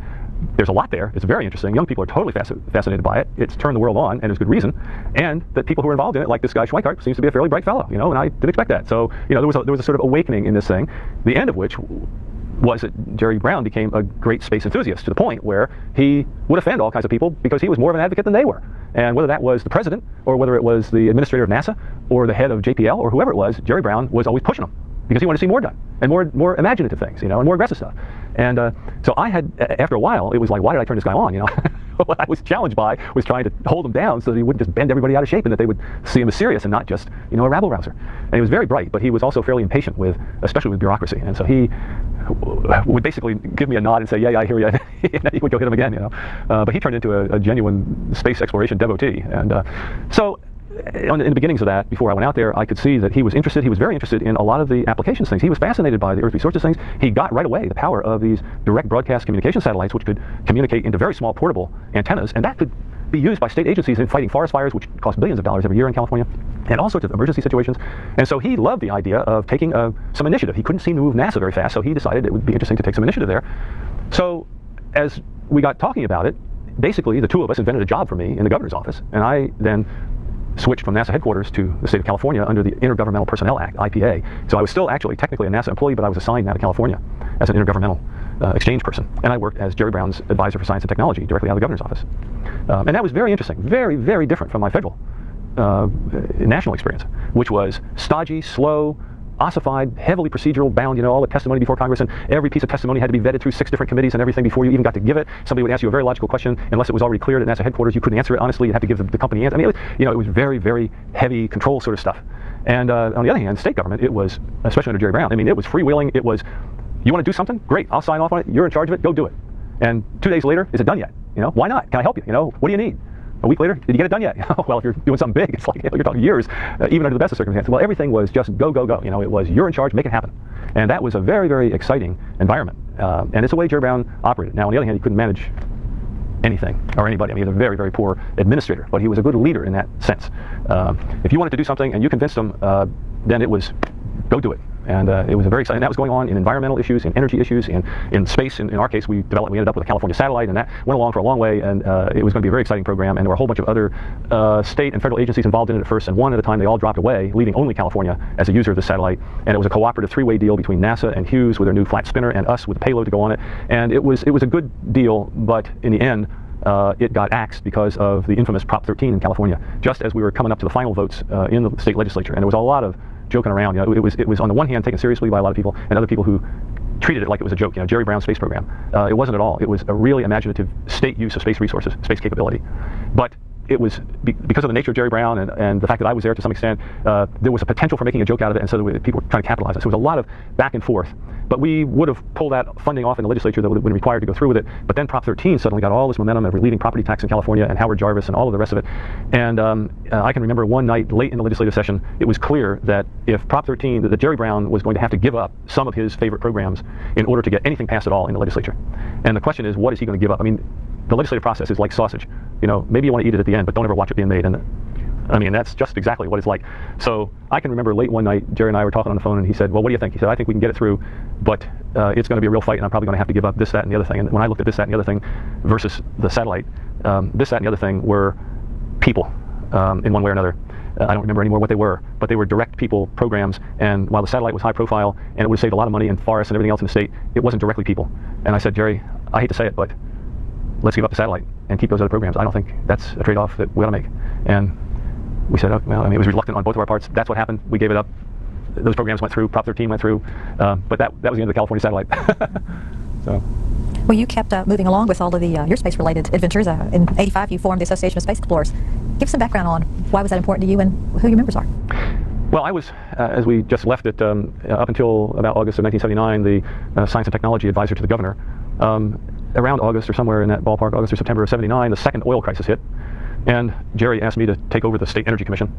there's a lot there. It's very interesting. Young people are totally fascinated by it. It's turned the world on, and there's good reason. And that people who are involved in it, like this guy Schweikart, seems to be a fairly bright fellow, and I didn't expect that. So, there was a sort of awakening in this thing, the end of which was that Jerry Brown became a great space enthusiast to the point where he would offend all kinds of people because he was more of an advocate than they were. And whether that was the president, or whether it was the administrator of NASA, or the head of JPL, or whoever it was, Jerry Brown was always pushing them because he wanted to see more done, and more imaginative things, and more aggressive stuff. And so I had, after a while, it was like, why did I turn this guy on? What I was challenged by was trying to hold him down so that he wouldn't just bend everybody out of shape, and that they would see him as serious and not just, a rabble-rouser. And he was very bright, but he was also fairly impatient especially with bureaucracy. And so he would basically give me a nod and say, yeah, I hear you. And then he would go hit him again, But he turned into a genuine space exploration devotee. And so in the beginnings of that, before I went out there, I could see that he was interested. He was very interested in a lot of the applications things. He was fascinated by the Earth resources things. He got right away the power of these direct broadcast communication satellites, which could communicate into very small portable antennas, and that could be used by state agencies in fighting forest fires, which cost billions of dollars every year in California, and all sorts of emergency situations. And so he loved the idea of taking some initiative. He couldn't seem to move NASA very fast, so he decided it would be interesting to take some initiative there. So as we got talking about it, basically the two of us invented a job for me in the governor's office, and I then switched from NASA headquarters to the state of California under the Intergovernmental Personnel Act, IPA. So I was still actually technically a NASA employee, but I was assigned now to California as an intergovernmental exchange person. And I worked as Jerry Brown's advisor for science and technology directly out of the governor's office. And that was very interesting, very, very different from my federal national experience, which was stodgy, slow, ossified, heavily procedural bound, all the testimony before Congress, and every piece of testimony had to be vetted through 6 different committees and everything before you even got to give it. Somebody would ask you a very logical question, unless it was already cleared at NASA headquarters, you couldn't answer it honestly. You'd have to give the company answer. I mean, it was very, very heavy control sort of stuff. And on the other hand, state government, it was, especially under Jerry Brown, it was freewheeling. It was, you want to do something? Great, I'll sign off on it. You're in charge of it. Go do it. And 2 days later, is it done yet? Why not? Can I help you? What do you need? A week later, did you get it done yet? Well, if you're doing something big, it's like you're talking years, even under the best of circumstances. Well, everything was just go, go, go. It was you're in charge, make it happen. And that was a very, very exciting environment. And it's the way Jerry Brown operated. Now, on the other hand, he couldn't manage anything or anybody. He was a very, very poor administrator, but he was a good leader in that sense. If you wanted to do something and you convinced him, then it was go do it. And it was a very exciting, that was going on in environmental issues, in energy issues, in space. In our case, we ended up with a California satellite, and that went along for a long way, and it was going to be a very exciting program, and there were a whole bunch of other state and federal agencies involved in it at first, and one at a time they all dropped away, leaving only California as a user of the satellite. And it was a cooperative 3-way deal between NASA and Hughes with their new flat spinner, and us with the payload to go on it. And it was a good deal, but in the end, it got axed because of the infamous Prop 13 in California, just as we were coming up to the final votes in the state legislature. And there was a lot of joking around. It was on the one hand taken seriously by a lot of people, and other people who treated it like it was a joke. Jerry Brown's space program. It wasn't at all. It was a really imaginative state use of space resources, space capability. But it was because of the nature of Jerry Brown and the fact that I was there to some extent, there was a potential for making a joke out of it, and so people were trying to capitalize it. So there was a lot of back and forth. But we would have pulled that funding off in the legislature that would have been required to go through with it. But then Prop 13 suddenly got all this momentum of relieving property tax in California, and Howard Jarvis and all of the rest of it. And I can remember one night late in the legislative session, it was clear that if Prop 13, that Jerry Brown was going to have to give up some of his favorite programs in order to get anything passed at all in the legislature. And the question is, what is he going to give up? The legislative process is like sausage. Maybe you want to eat it at the end, but don't ever watch it being made. And that's just exactly what it's like. So I can remember late one night, Jerry and I were talking on the phone, and he said, well, what do you think? He said, I think we can get it through, but it's going to be a real fight, and I'm probably going to have to give up this, that, and the other thing. And when I looked at this, that, and the other thing versus the satellite, this, that, and the other thing were people in one way or another. I don't remember anymore what they were, but they were direct people programs. And while the satellite was high profile, and it would have saved a lot of money in forests and everything else in the state, it wasn't directly people. And I said, Jerry, I hate to say it, but let's give up the satellite and keep those other programs. I don't think that's a trade-off that we ought to make. And we said, oh, well, I mean, it was reluctant on both of our parts. That's what happened. We gave it up. Those programs went through. Prop 13 went through. But that was the end of the California satellite. So. Well, you kept moving along with all of the your space-related adventures. In '85, you formed the Association of Space Explorers. Give some background on why was that important to you and who your members are. Well, I was, as we just left it, up until about August of 1979, the Science and Technology Advisor to the Governor. Around August or somewhere in that ballpark, August or September of '79, the second oil crisis hit, and Jerry asked me to take over the State Energy Commission.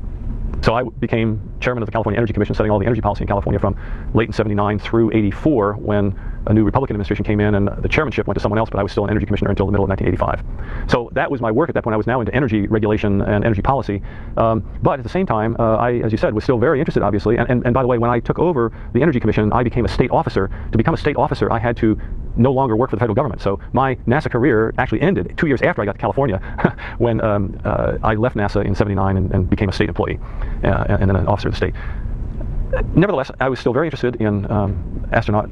So I became chairman of the California Energy Commission, setting all the energy policy in California from late in '79 through '84, when a new Republican administration came in and the chairmanship went to someone else, but I was still an energy commissioner until the middle of 1985. So that was my work at that point. I was now into energy regulation and energy policy. But at the same time, I, as you said, was still very interested, obviously. And by the way, when I took over the Energy Commission, I became a state officer. To become a state officer, I had to no longer work for the federal government. So my NASA career actually ended 2 years after I got to California when I left NASA in '79 and became a state employee and then an officer of the state. Nevertheless, I was still very interested in astronaut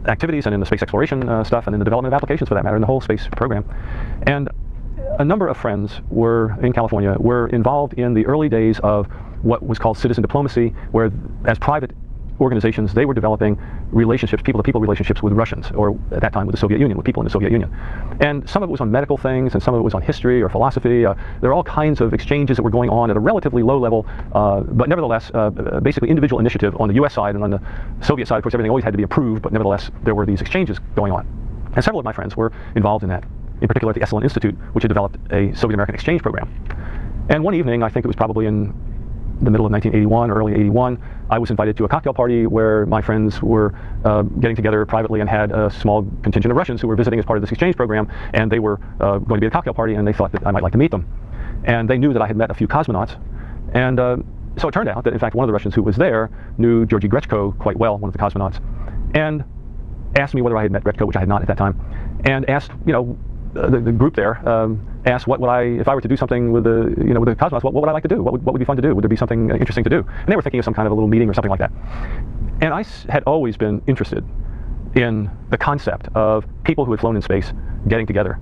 activities and in the space exploration stuff and in the development of applications, for that matter, in the whole space program. And a number of friends in California were involved in the early days of what was called citizen diplomacy, where as private organizations, they were developing relationships, people-to-people relationships with Russians, or at that time with the Soviet Union, with people in the Soviet Union. And some of it was on medical things, and some of it was on history or philosophy. There are all kinds of exchanges that were going on at a relatively low level, but nevertheless, basically individual initiative on the U.S. side, and on the Soviet side, of course, everything always had to be approved, but nevertheless, there were these exchanges going on. And several of my friends were involved in that, in particular at the Esalen Institute, which had developed a Soviet-American exchange program. And one evening, I think it was probably in the middle of 1981 or early '81, I was invited to a cocktail party where my friends were getting together privately and had a small contingent of Russians who were visiting as part of this exchange program, and they were going to be at a cocktail party, and they thought that I might like to meet them. And they knew that I had met a few cosmonauts, and so it turned out that in fact one of the Russians who was there knew Georgy Grechko quite well, one of the cosmonauts, and asked me whether I had met Grechko, which I had not at that time, and asked, the group there asked what would if I were to do something with the cosmonauts, what would I like to do? What would be fun to do? Would there be something interesting to do? And they were thinking of some kind of a little meeting or something like that. And I had always been interested in the concept of people who had flown in space getting together,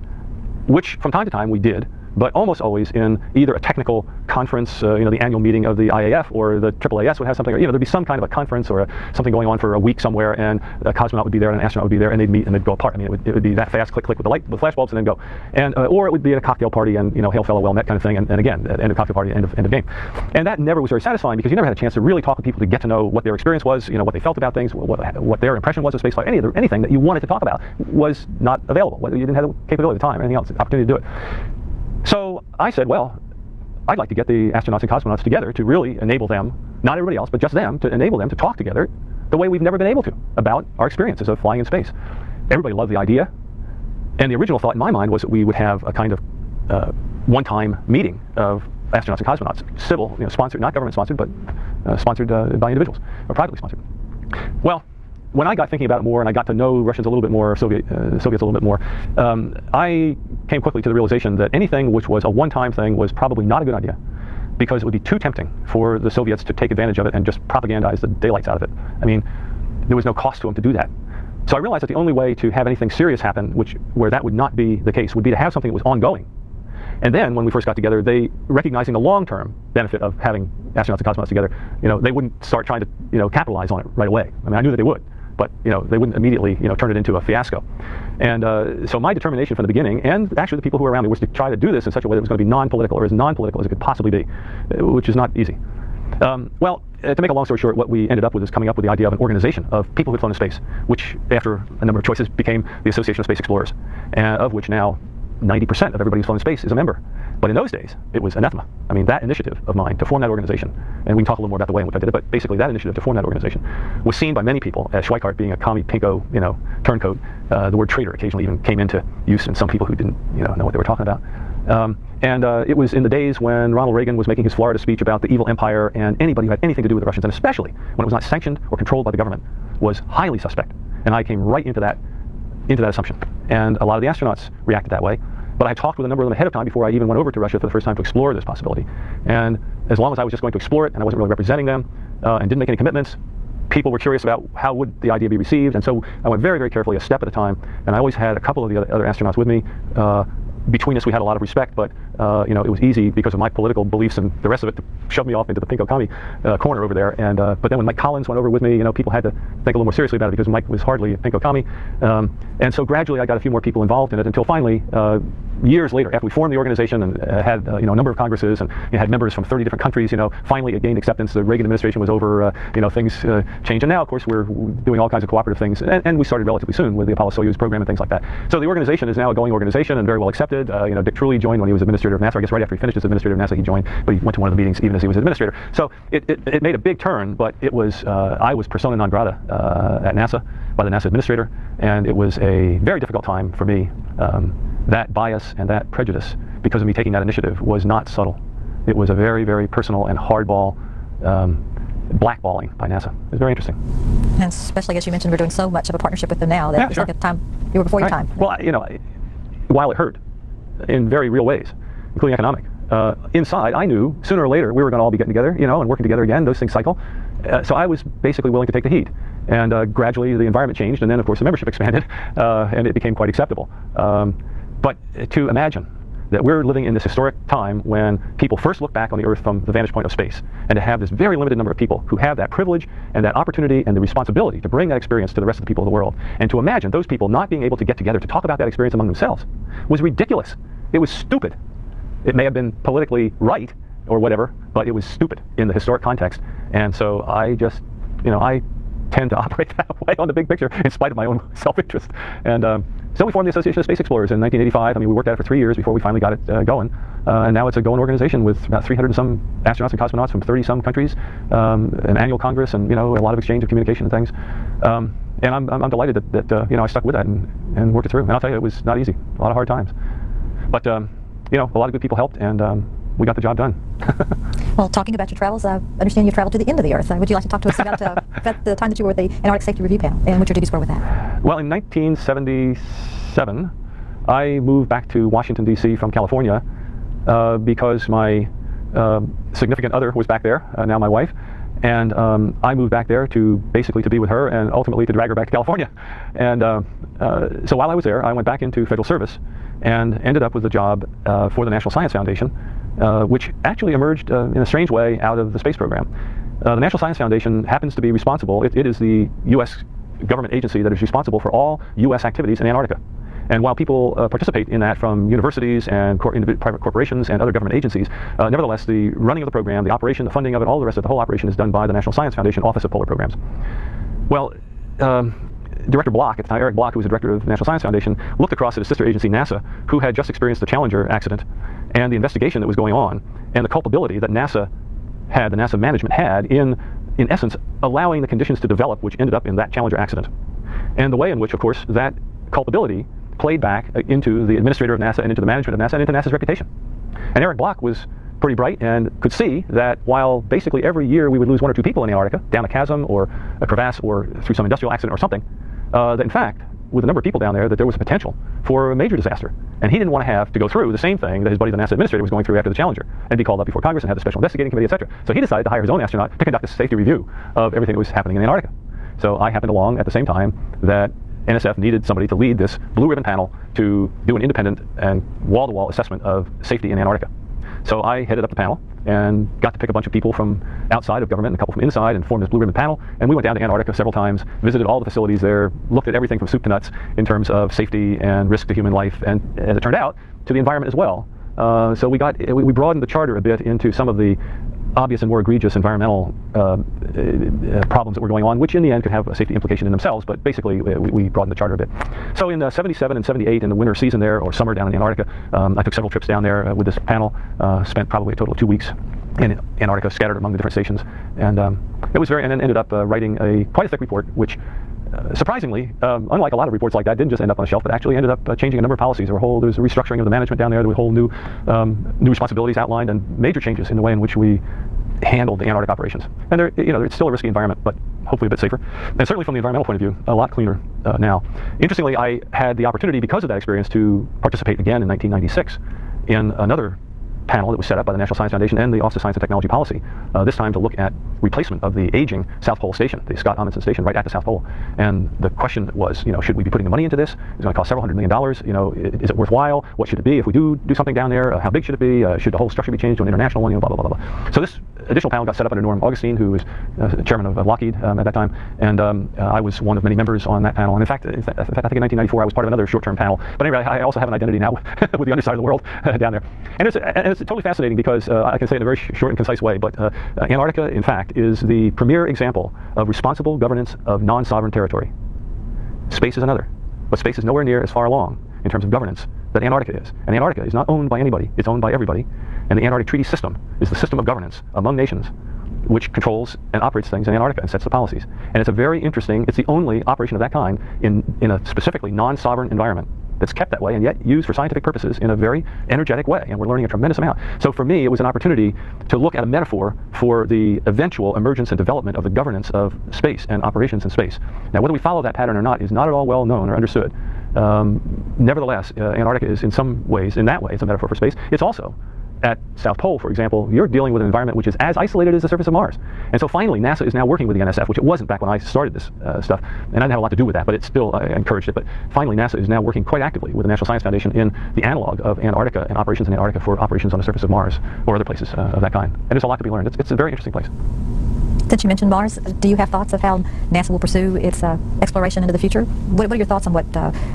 which from time to time we did, but almost always in either a technical conference, the annual meeting of the IAF, or the AAAS would have something, or there'd be some kind of a conference or something going on for a week somewhere, and a cosmonaut would be there and an astronaut would be there, and they'd meet and they'd go apart. I mean, it would be that fast, click, click with the flash bulbs, and then go. And or it would be at a cocktail party, and hail fellow, well met kind of thing, and again, end of cocktail party, end of game. And that never was very satisfying, because you never had a chance to really talk with people to get to know what their experience was, what they felt about things, what their impression was of spaceflight. Anything that you wanted to talk about was not available. You didn't have the capability, the time, or anything else, the opportunity to do it. So I said, well, I'd like to get the astronauts and cosmonauts together to really enable them, not everybody else, but just them, to enable them to talk together the way we've never been able to about our experiences of flying in space. Everybody loved the idea, and the original thought in my mind was that we would have a kind of one-time meeting of astronauts and cosmonauts, civil, sponsored, not government-sponsored, but sponsored by individuals, or privately sponsored. Well, when I got thinking about it more, and I got to know Russians a little bit more, Soviets a little bit more, I came quickly to the realization that anything which was a one-time thing was probably not a good idea, because it would be too tempting for the Soviets to take advantage of it and just propagandize the daylights out of it. I mean, there was no cost to them to do that. So I realized that the only way to have anything serious happen, where that would not be the case, would be to have something that was ongoing. And then, when we first got together, they, recognizing the long-term benefit of having astronauts and cosmonauts together, they wouldn't start trying to capitalize on it right away. I mean, I knew that they would, but they wouldn't immediately turn it into a fiasco. And so my determination from the beginning, and actually the people who were around me, was to try to do this in such a way that it was going to be non-political, or as non-political as it could possibly be, which is not easy. Well, to make a long story short, what we ended up with is coming up with the idea of an organization of people who had flown in space, which, after a number of choices, became the Association of Space Explorers, of which now 90% of everybody who's flown in space is a member. But in those days, it was anathema. I mean, that initiative of mine to form that organization, and we can talk a little more about the way in which I did it, but basically that initiative to form that organization was seen by many people as Schweikart being a commie, pinko, turncoat. The word traitor occasionally even came into use in some people who didn't, know what they were talking about. It was in the days when Ronald Reagan was making his Florida speech about the evil empire, and anybody who had anything to do with the Russians, and especially when it was not sanctioned or controlled by the government, was highly suspect. And I came right into that assumption. And a lot of the astronauts reacted that way. But I talked with a number of them ahead of time before I even went over to Russia for the first time to explore this possibility. And as long as I was just going to explore it, and I wasn't really representing them, and didn't make any commitments, people were curious about how would the idea be received. And so I went very, very carefully, a step at a time. And I always had a couple of the other astronauts with me, between us we had a lot of respect, but it was easy because of my political beliefs and the rest of it to shove me off into the pinko commie corner over there. And but then when Mike Collins went over with me, people had to think a little more seriously about it because Mike was hardly a pinko commie. And so gradually I got a few more people involved in it until finally, years later, after we formed the organization and had a number of congresses and had members from 30 different countries, finally it gained acceptance. The Reagan administration was over, things changed, and now of course we're doing all kinds of cooperative things, and we started relatively soon with the Apollo-Soyuz program and things like that. So the organization is now a going organization and very well accepted. Dick Trulley joined when he was administrator of NASA. I guess right after he finished as administrator of NASA he joined, but he went to one of the meetings even as he was administrator. So it made a big turn, but it was I was persona non grata at NASA by the NASA administrator, and it was a very difficult time for me. That bias and that prejudice, because of me taking that initiative, was not subtle. It was a very, very personal and hardball blackballing by NASA. It was very interesting. And especially as you mentioned, we're doing so much of a partnership with them now that Yeah, it was sure. like a time you were before your Right. time. Well, while it hurt in very real ways, including economic, inside I knew sooner or later we were going to all be getting together, and working together again. Those things cycle. So I was basically willing to take the heat. And gradually the environment changed, and then of course the membership expanded, and it became quite acceptable. But to imagine that we're living in this historic time when people first look back on the Earth from the vantage point of space, and to have this very limited number of people who have that privilege and that opportunity and the responsibility to bring that experience to the rest of the people of the world, and to imagine those people not being able to get together to talk about that experience among themselves was ridiculous. It was stupid. It may have been politically right or whatever, but it was stupid in the historic context. And so I just, I tend to operate that way on the big picture in spite of my own self-interest. And so we formed the Association of Space Explorers in 1985. We worked at it for 3 years before we finally got it going. And now it's a going organization with about 300 and some astronauts and cosmonauts from 30 some countries, an annual congress, and a lot of exchange of communication and things. And I'm delighted that I stuck with that and worked it through. And I'll tell you, it was not easy. A lot of hard times. But a lot of good people helped, and we got the job done. Well, talking about your travels, I understand you traveled to the end of the Earth. Would you like to talk to us about the time that you were with the Antarctic Safety Review Panel and what your duties were with that? Well, in 1977, I moved back to Washington, D.C. from California because my significant other was back there, now my wife, and I moved back there to basically to be with her and ultimately to drag her back to California. And so while I was there, I went back into federal service and ended up with a job for the National Science Foundation, which actually emerged in a strange way out of the space program. The National Science Foundation happens to be responsible, it is the U.S. government agency that is responsible for all U.S. activities in Antarctica. And while people participate in that from universities and private corporations and other government agencies, nevertheless, the running of the program, the operation, the funding of it, all the rest of the whole operation is done by the National Science Foundation Office of Polar Programs. Well, Director Block, at the time, Eric Block, who was the director of the National Science Foundation, looked across at his sister agency, NASA, who had just experienced the Challenger accident and the investigation that was going on, and the culpability that the NASA management had in essence, allowing the conditions to develop which ended up in that Challenger accident. And the way in which, of course, that culpability played back into the administrator of NASA and into the management of NASA and into NASA's reputation. And Eric Block was pretty bright and could see that while basically every year we would lose 1 or 2 people in Antarctica, down a chasm or a crevasse or through some industrial accident or something, that in fact, with a number of people down there, that there was a potential for a major disaster. And he didn't want to have to go through the same thing that his buddy, the NASA administrator, was going through after the Challenger and be called up before Congress and have the Special Investigating Committee, etc. So he decided to hire his own astronaut to conduct a safety review of everything that was happening in Antarctica. So I happened along at the same time that NSF needed somebody to lead this blue ribbon panel to do an independent and wall-to-wall assessment of safety in Antarctica. So I headed up the panel and got to pick a bunch of people from outside of government and a couple from inside and formed this blue ribbon panel. And we went down to Antarctica several times, visited all the facilities there, looked at everything from soup to nuts in terms of safety and risk to human life, and as it turned out, to the environment as well. So we broadened the charter a bit into some of the obvious and more egregious environmental problems that were going on, which in the end could have a safety implication in themselves, but basically we broadened the charter a bit. So in 77 and 78, in the winter season there, or summer down in Antarctica, I took several trips down there with this panel, spent probably a total of 2 weeks in Antarctica, scattered among the different stations, and it was and then ended up writing quite a thick report, which surprisingly, unlike a lot of reports like that, didn't just end up on a shelf, but actually ended up changing a number of policies. There was a restructuring of the management down there. There were whole new responsibilities outlined and major changes in the way in which we handled the Antarctic operations. And it's still a risky environment, but hopefully a bit safer. And certainly from the environmental point of view, a lot cleaner now. Interestingly, I had the opportunity, because of that experience, to participate again in 1996 in another panel that was set up by the National Science Foundation and the Office of Science and Technology Policy, this time to look at replacement of the aging South Pole station, the Scott Amundsen station right at the South Pole. And the question was, should we be putting the money into this? It's going to cost several $100 million. Is it worthwhile? What should it be if we do something down there? How big should it be? Should the whole structure be changed to an international one? Blah, blah, blah, blah. So this additional panel got set up under Norm Augustine, who was chairman of Lockheed at that time, and I was one of many members on that panel. And in fact, I think in 1994 I was part of another short-term panel. But anyway, I also have an identity now with the underside of the world down there. And it's totally fascinating because I can say it in a very short and concise way, but Antarctica, in fact, is the premier example of responsible governance of non-sovereign territory. Space is another, but space is nowhere near as far along in terms of governance that Antarctica is. And Antarctica is not owned by anybody, it's owned by everybody. And the Antarctic Treaty System is the system of governance among nations which controls and operates things in Antarctica and sets the policies. And it's a very interesting, it's the only operation of that kind in a specifically non-sovereign environment that's kept that way and yet used for scientific purposes in a very energetic way. And we're learning a tremendous amount. So for me, it was an opportunity to look at a metaphor for the eventual emergence and development of the governance of space and operations in space. Now, whether we follow that pattern or not is not at all well known or understood. Nevertheless, Antarctica is in some ways, in that way, it's a metaphor for space. It's also at South Pole, for example, you're dealing with an environment which is as isolated as the surface of Mars. And so finally, NASA is now working with the NSF, which it wasn't back when I started this stuff, and I didn't have a lot to do with that, but it's still, I encouraged it. But finally, NASA is now working quite actively with the National Science Foundation in the analog of Antarctica and operations in Antarctica for operations on the surface of Mars or other places of that kind. And there's a lot to be learned. It's a very interesting place. Since you mentioned Mars, do you have thoughts of how NASA will pursue its exploration into the future? What are your thoughts on what,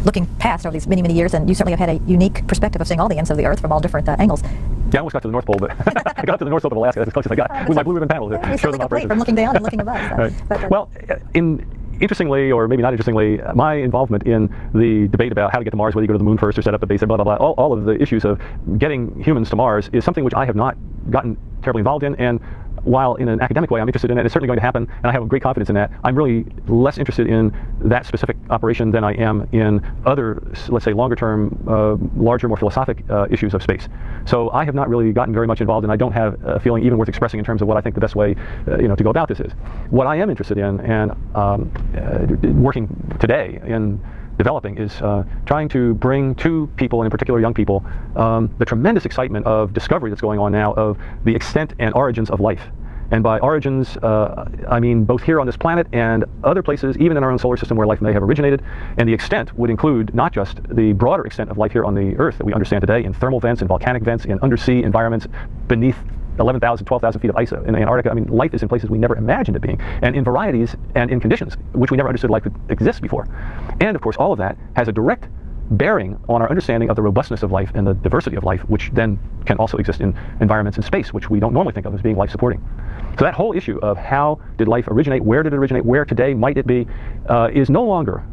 looking past over these many, many years, and you certainly have had a unique perspective of seeing all the ends of the Earth from all different angles. Yeah, I almost got to the North Pole, but I got up to the North Slope of Alaska. That's as close as I got with my blue ribbon panel to show them operations. From looking down and looking above. So. Right. But, well, interestingly, or maybe not interestingly, my involvement in the debate about how to get to Mars, whether you go to the moon first or set up a base, blah, blah, blah, all of the issues of getting humans to Mars is something which I have not gotten terribly involved in. And while in an academic way I'm interested in it, it's certainly going to happen, and I have great confidence in that, I'm really less interested in that specific operation than I am in other, let's say, longer-term, larger, more philosophic issues of space. So I have not really gotten very much involved, and I don't have a feeling even worth expressing in terms of what I think the best way to go about this is. What I am interested in, and working today in developing, is trying to bring to people, and in particular young people, the tremendous excitement of discovery that's going on now of the extent and origins of life. And by origins, I mean both here on this planet and other places, even in our own solar system where life may have originated. And the extent would include not just the broader extent of life here on the Earth that we understand today in thermal vents, in volcanic vents, in undersea environments beneath 11,000, 12,000 feet of ice in Antarctica. I mean, life is in places we never imagined it being, and in varieties and in conditions which we never understood life could exist before. And of course, all of that has a direct bearing on our understanding of the robustness of life and the diversity of life, which then can also exist in environments in space, which we don't normally think of as being life-supporting. So that whole issue of how did life originate, where did it originate, where today might it be, is no longer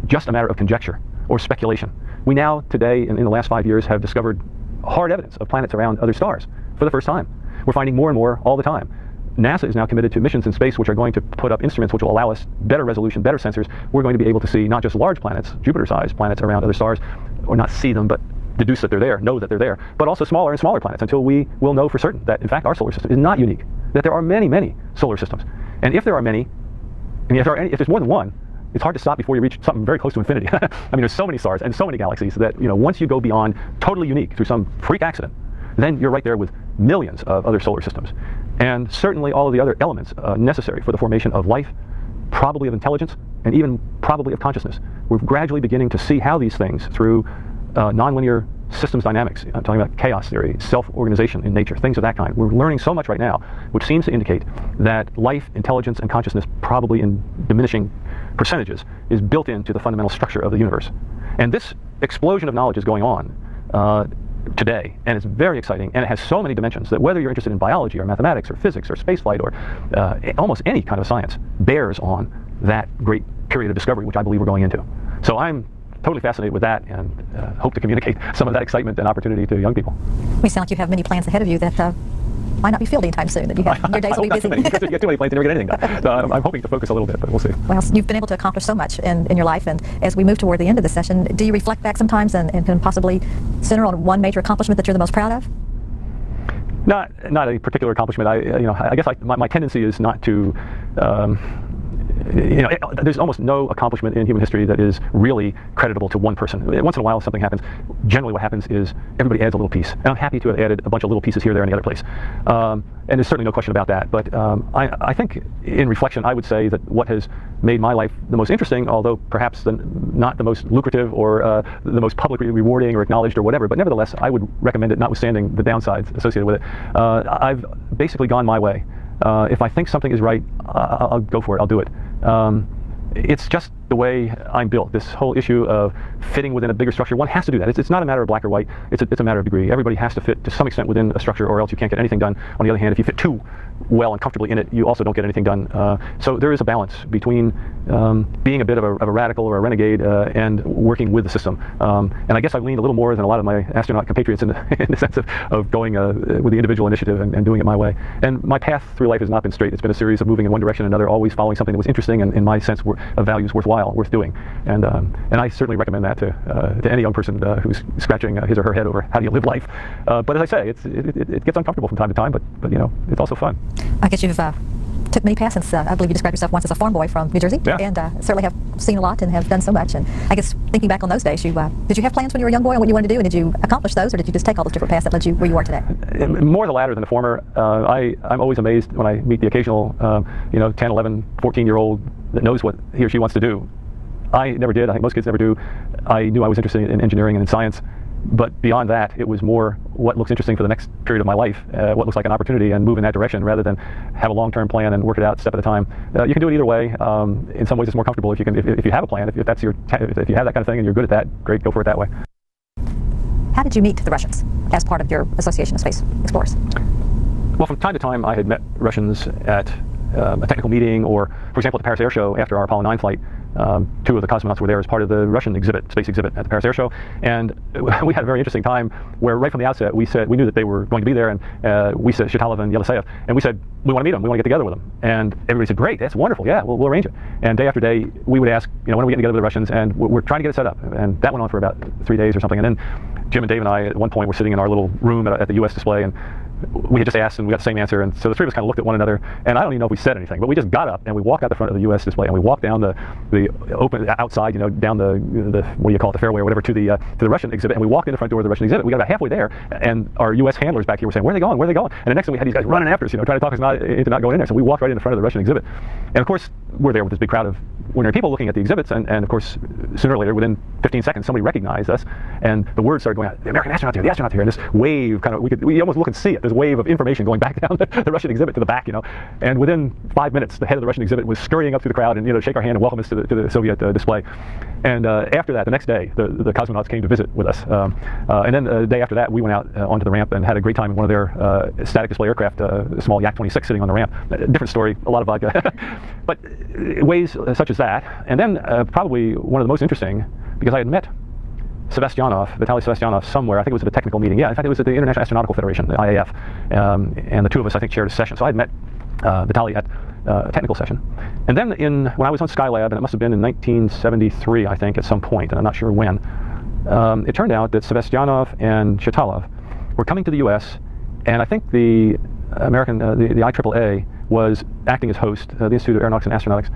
just a matter of conjecture or speculation. We now, today, in the last 5 years, have discovered hard evidence of planets around other stars for the first time. We're finding more and more all the time. NASA is now committed to missions in space which are going to put up instruments which will allow us better resolution, better sensors. We're going to be able to see not just large planets, Jupiter-sized planets around other stars, or not see them, but deduce that they're there, know that they're there, but also smaller and smaller planets until we will know for certain that, in fact, our solar system is not unique, that there are many, many solar systems. And if there are many, if there's more than one, it's hard to stop before you reach something very close to infinity. I mean, there's so many stars and so many galaxies that, once you go beyond totally unique through some freak accident, then you're right there with millions of other solar systems. And certainly all of the other elements necessary for the formation of life, probably of intelligence, and even probably of consciousness. We're gradually beginning to see how these things, through nonlinear systems dynamics, I'm talking about chaos theory, self-organization in nature, things of that kind. We're learning so much right now, which seems to indicate that life, intelligence, and consciousness, probably in diminishing percentages, is built into the fundamental structure of the universe. And this explosion of knowledge is going on today, and it's very exciting, and it has so many dimensions that whether you're interested in biology or mathematics or physics or spaceflight or almost any kind of science bears on that great period of discovery which I believe we're going into. So I'm totally fascinated with that, and hope to communicate some of that excitement and opportunity to young people. We sound like you have many plans ahead of you that might not be filled anytime soon, that you have, your days will be busy. You get too many plans, you never get anything done. So I'm hoping to focus a little bit, but we'll see. Well, you've been able to accomplish so much in your life, and as we move toward the end of the session, do you reflect back sometimes and can possibly center on one major accomplishment that you're the most proud of? Not a particular accomplishment. I guess my tendency is not to there's almost no accomplishment in human history that is really creditable to one person. Once in a while something happens. Generally what happens is everybody adds a little piece. And I'm happy to have added a bunch of little pieces here, there, and the other place. And there's certainly no question about that. But I think in reflection, I would say that what has made my life the most interesting, although perhaps not the most lucrative or the most publicly rewarding or acknowledged or whatever, but nevertheless, I would recommend it, notwithstanding the downsides associated with it. I've basically gone my way. If I think something is right, I'll go for it. I'll do it. It's just the way I'm built. This whole issue of fitting within a bigger structure, one has to do that. It's not a matter of black or white. It's a matter of degree. Everybody has to fit to some extent within a structure, or else you can't get anything done. On the other hand, if you fit too well and comfortably in it, you also don't get anything done. So there is a balance between being a bit of a radical or a renegade and working with the system. And I guess I've leaned a little more than a lot of my astronaut compatriots in the sense of going with the individual initiative and doing it my way. And my path through life has not been straight. It's been a series of moving in one direction or another, always following something that was interesting and in my sense of values worthwhile, worth doing. And I certainly recommend that to any young person who's scratching his or her head over how do you live life. But as I say, it gets uncomfortable from time to time, but it's also fun. I guess you've took many paths since I believe you described yourself once as a farm boy from New Jersey, yeah. And certainly have seen a lot and have done so much. And I guess thinking back on those days, did you have plans when you were a young boy on what you wanted to do, and did you accomplish those, or did you just take all those different paths that led you where you are today? More the latter than the former. I'm always amazed when I meet the occasional 10, 11, 14-year-old that knows what he or she wants to do. I never did. I think most kids never do. I knew I was interested in engineering and in science. But beyond that, it was more what looks interesting for the next period of my life, what looks like an opportunity, and move in that direction rather than have a long-term plan and work it out step at a time. You can do it either way. In some ways, it's more comfortable if you have a plan. If you have that kind of thing and you're good at that, great, go for it that way. How did you meet the Russians as part of your Association of Space Explorers? Well, from time to time, I had met Russians at a technical meeting, or, for example, at the Paris Air Show after our Apollo 9 flight. Two of the cosmonauts were there as part of the Russian space exhibit at the Paris Air Show, and we had a very interesting time where right from the outset we knew that they were going to be there, and we said Shatalov and Yeleseyev, and we said we want to meet them, we want to get together with them, and everybody said great, that's wonderful, yeah, we'll arrange it. And day after day we would ask, when are we getting together with the Russians, and we're trying to get it set up, and that went on for about 3 days or something, and then Jim and Dave and I at one point were sitting in our little room at the U.S. display, and we had just asked and we got the same answer, and so the three of us kind of looked at one another, and I don't even know if we said anything, but we just got up and we walked out the front of the U.S. display, and we walked down the open outside, down the what do you call it, the fairway or whatever, to the Russian exhibit, and we walked in the front door of the Russian exhibit. We got about halfway there, and our U.S. handlers back here were saying, where are they going, where are they going? And the next thing we had these guys running after us, trying to talk us into not going in there. So we walked right in the front of the Russian exhibit, and of course we're there with this big crowd of ordinary people looking at the exhibits, and of course sooner or later, within 15 seconds, somebody recognized us, and the word started going out, the American astronaut here, the astronaut here, and this wave we almost look and see it, this wave of information going back down the Russian exhibit to the back, and within 5 minutes, the head of the Russian exhibit was scurrying up through the crowd and shake our hand and welcome us to the Soviet display. And after that, the next day, the cosmonauts came to visit with us, and then the day after that, we went out onto the ramp and had a great time in one of their static display aircraft, a small Yak-26 sitting on the ramp. Different story, a lot of vodka, but ways such as that. And then probably one of the most interesting, because I had met Vitaly Sevastyanov somewhere. I think it was at a technical meeting. Yeah, in fact, it was at the International Astronautical Federation, the IAF, and the two of us, I think, shared a session. So I had met Vitaly at a technical session. And then when I was on Skylab, and it must have been in 1973, I think, at some point, and I'm not sure when, it turned out that Sevastyanov and Shatalov were coming to the U.S., and I think the American, the IAAA, was acting as host, the Institute of Aeronautics and Astronautics,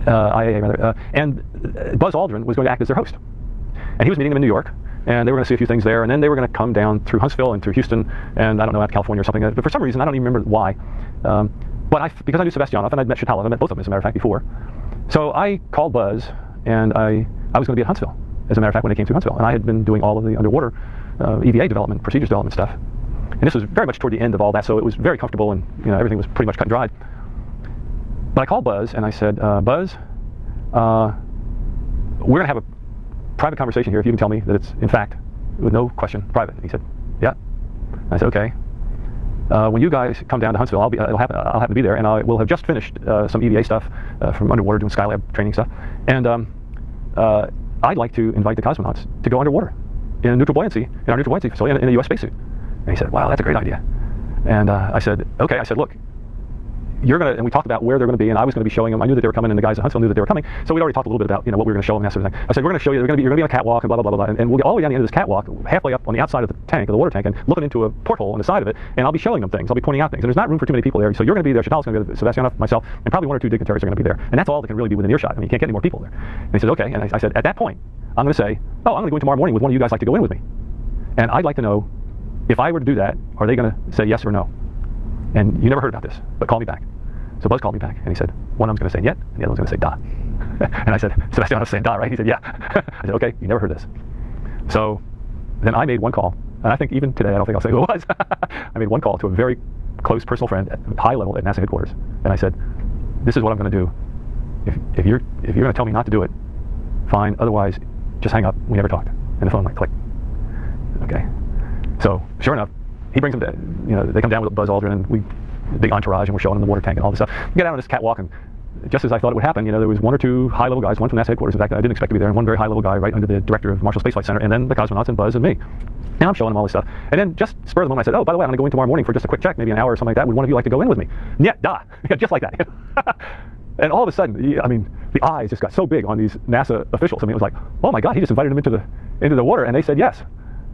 IAA rather, and Buzz Aldrin was going to act as their host. And he was meeting them in New York, and they were going to see a few things there, and then they were going to come down through Huntsville and through Houston, and I don't know, out California or something, but for some reason, I don't even remember why. But because I knew Sevastyanov, and I'd met Shatalov, I met both of them, as a matter of fact, before. So I called Buzz, and I was going to be at Huntsville, as a matter of fact, when they came through Huntsville, and I had been doing all of the underwater EVA development, procedures development stuff. And this was very much toward the end of all that, so it was very comfortable, and everything was pretty much cut and dried. But I called Buzz, and I said, Buzz, we're going to have a private conversation here if you can tell me that it's, in fact, with no question, private. And he said, yeah. I said, okay. When you guys come down to Huntsville, I'll happen to be there, and I will have just finished some EVA stuff from underwater, doing Skylab training stuff. And I'd like to invite the cosmonauts to go underwater in neutral buoyancy, in our neutral buoyancy facility in a U.S. spacesuit. And he said, wow, that's a great idea. And I said, okay. I said, look, and we talked about where they're going to be, and I was going to be showing them. I knew that they were coming, and the guys at Huntsville knew that they were coming. So we'd already talked a little bit about, what we were going to show them, that sort of thing. I said, we're going to show you, you're going to be on a catwalk, and blah, blah, blah, blah. And we'll get all the way down the end of this catwalk, halfway up on the outside of the tank, of the water tank, and looking into a porthole on the side of it, and I'll be showing them things. I'll be pointing out things. And there's not room for too many people there, so you're going to be there. Chantal's going to be there, Sebastianov, myself, and probably 1 or 2 dignitaries are going to be there. And that's all that can really be within earshot. I mean, you can't get any more people there. And he said, okay. And I said, at that point, I'm going to say, oh, I'm going to go in tomorrow morning with one of you guys like to go in with me. And I'd like to know, if I were to do that, are they going to say yes or no? And you never heard about this, but call me back. So Buzz called me back, and he said, one of them's going to say yet, and the other one's going to say da. And I said, Sebastianov's saying da, right? He said, yeah. I said, okay, you never heard this. So then I made one call, and I think even today, I don't think I'll say who it was. I made one call to a very close personal friend at high level at NASA headquarters, and I said, this is what I'm going to do. If you're going to tell me not to do it, fine. Otherwise, just hang up. We never talked. And the phone like click. Okay. So sure enough, he brings them to, they come down with Buzz Aldrin, and big entourage, and we're showing them the water tank and all this stuff. We get out on this catwalk, and just as I thought it would happen, there was 1 or 2 high-level guys, one from NASA headquarters. In fact, I didn't expect to be there, and one very high-level guy right under the director of Marshall Space Flight Center, and then the cosmonauts and Buzz and me. And I'm showing them all this stuff. And then just spur of the moment, I said, oh, by the way, I'm going to go in tomorrow morning for just a quick check, maybe an hour or something like that. Would one of you like to go in with me? Yeah, da. Just like that. And all of a sudden, the eyes just got so big on these NASA officials. I mean, it was like, oh my God, he just invited them into the water, and they said yes.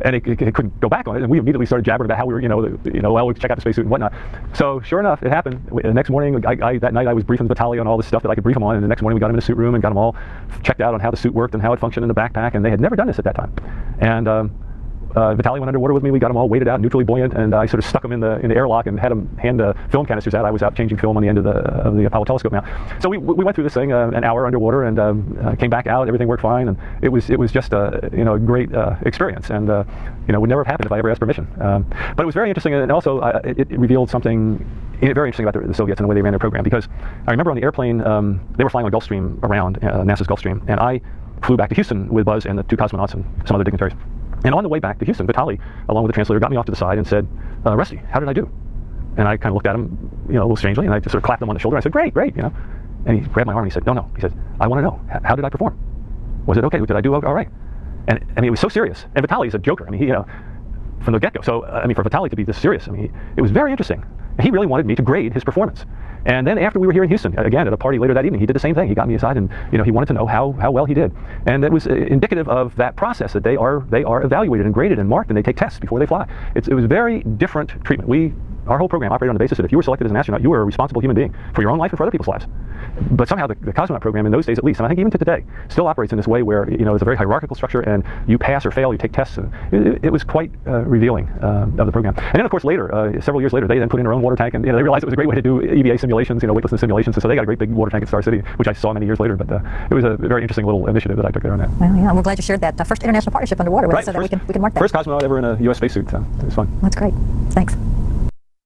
And it couldn't go back on it, and we immediately started jabbering about how we were, well, we check out the spacesuit and whatnot. So sure enough, it happened. The next morning, that night I was briefing Vitaly on all this stuff that I could brief him on, and the next morning we got him in the suit room and got them all checked out on how the suit worked and how it functioned in the backpack, and they had never done this at that time. And Vitaly went underwater with me. We got them all weighted out, neutrally buoyant, and I sort of stuck them in the airlock and had them hand film canisters out. I was out changing film on the end of the Apollo telescope mount. So we went through this thing an hour underwater, and came back out. Everything worked fine, and it was just a great experience, and would never have happened if I ever asked permission. But it was very interesting, and also it revealed something very interesting about the Soviets and the way they ran their program. Because I remember on the airplane, they were flying on Gulfstream around NASA's Gulfstream, and I flew back to Houston with Buzz and the 2 cosmonauts and some other dignitaries. And on the way back to Houston, Vitaly, along with the translator, got me off to the side and said, Rusty, how did I do? And I kind of looked at him, a little strangely, and I just sort of clapped him on the shoulder. I said, great, And he grabbed my arm and he said, no. He said, I want to know, how did I perform? Was it okay? Did I do all right? And I mean, it was so serious. And Vitaly is a joker. I mean, he, from the get-go. So, for Vitaly to be this serious, it was very interesting. He really wanted me to grade his performance. And then after we were here in Houston, again, at a party later that evening, he did the same thing. He got me aside, and he wanted to know how well he did. And it was indicative of that process, that they are evaluated and graded and marked, and they take tests before they fly. It was very different treatment. Our whole program operated on the basis that if you were selected as an astronaut, you were a responsible human being for your own life and for other people's lives. But somehow the cosmonaut program in those days, at least, and I think even to today, still operates in this way where it's a very hierarchical structure, and you pass or fail, you take tests. And it was quite revealing of the program. And then, of course, later, several years later, they then put in their own water tank, and they realized it was a great way to do EVA simulations, weightlessness simulations. And so they got a great big water tank at Star City, which I saw many years later. But it was a very interesting little initiative that I took there on that. Well, yeah, we're glad you shared that first international partnership underwater with us, so that we can mark that. First cosmonaut ever in a U.S. spacesuit. So it was fun. That's great. Thanks.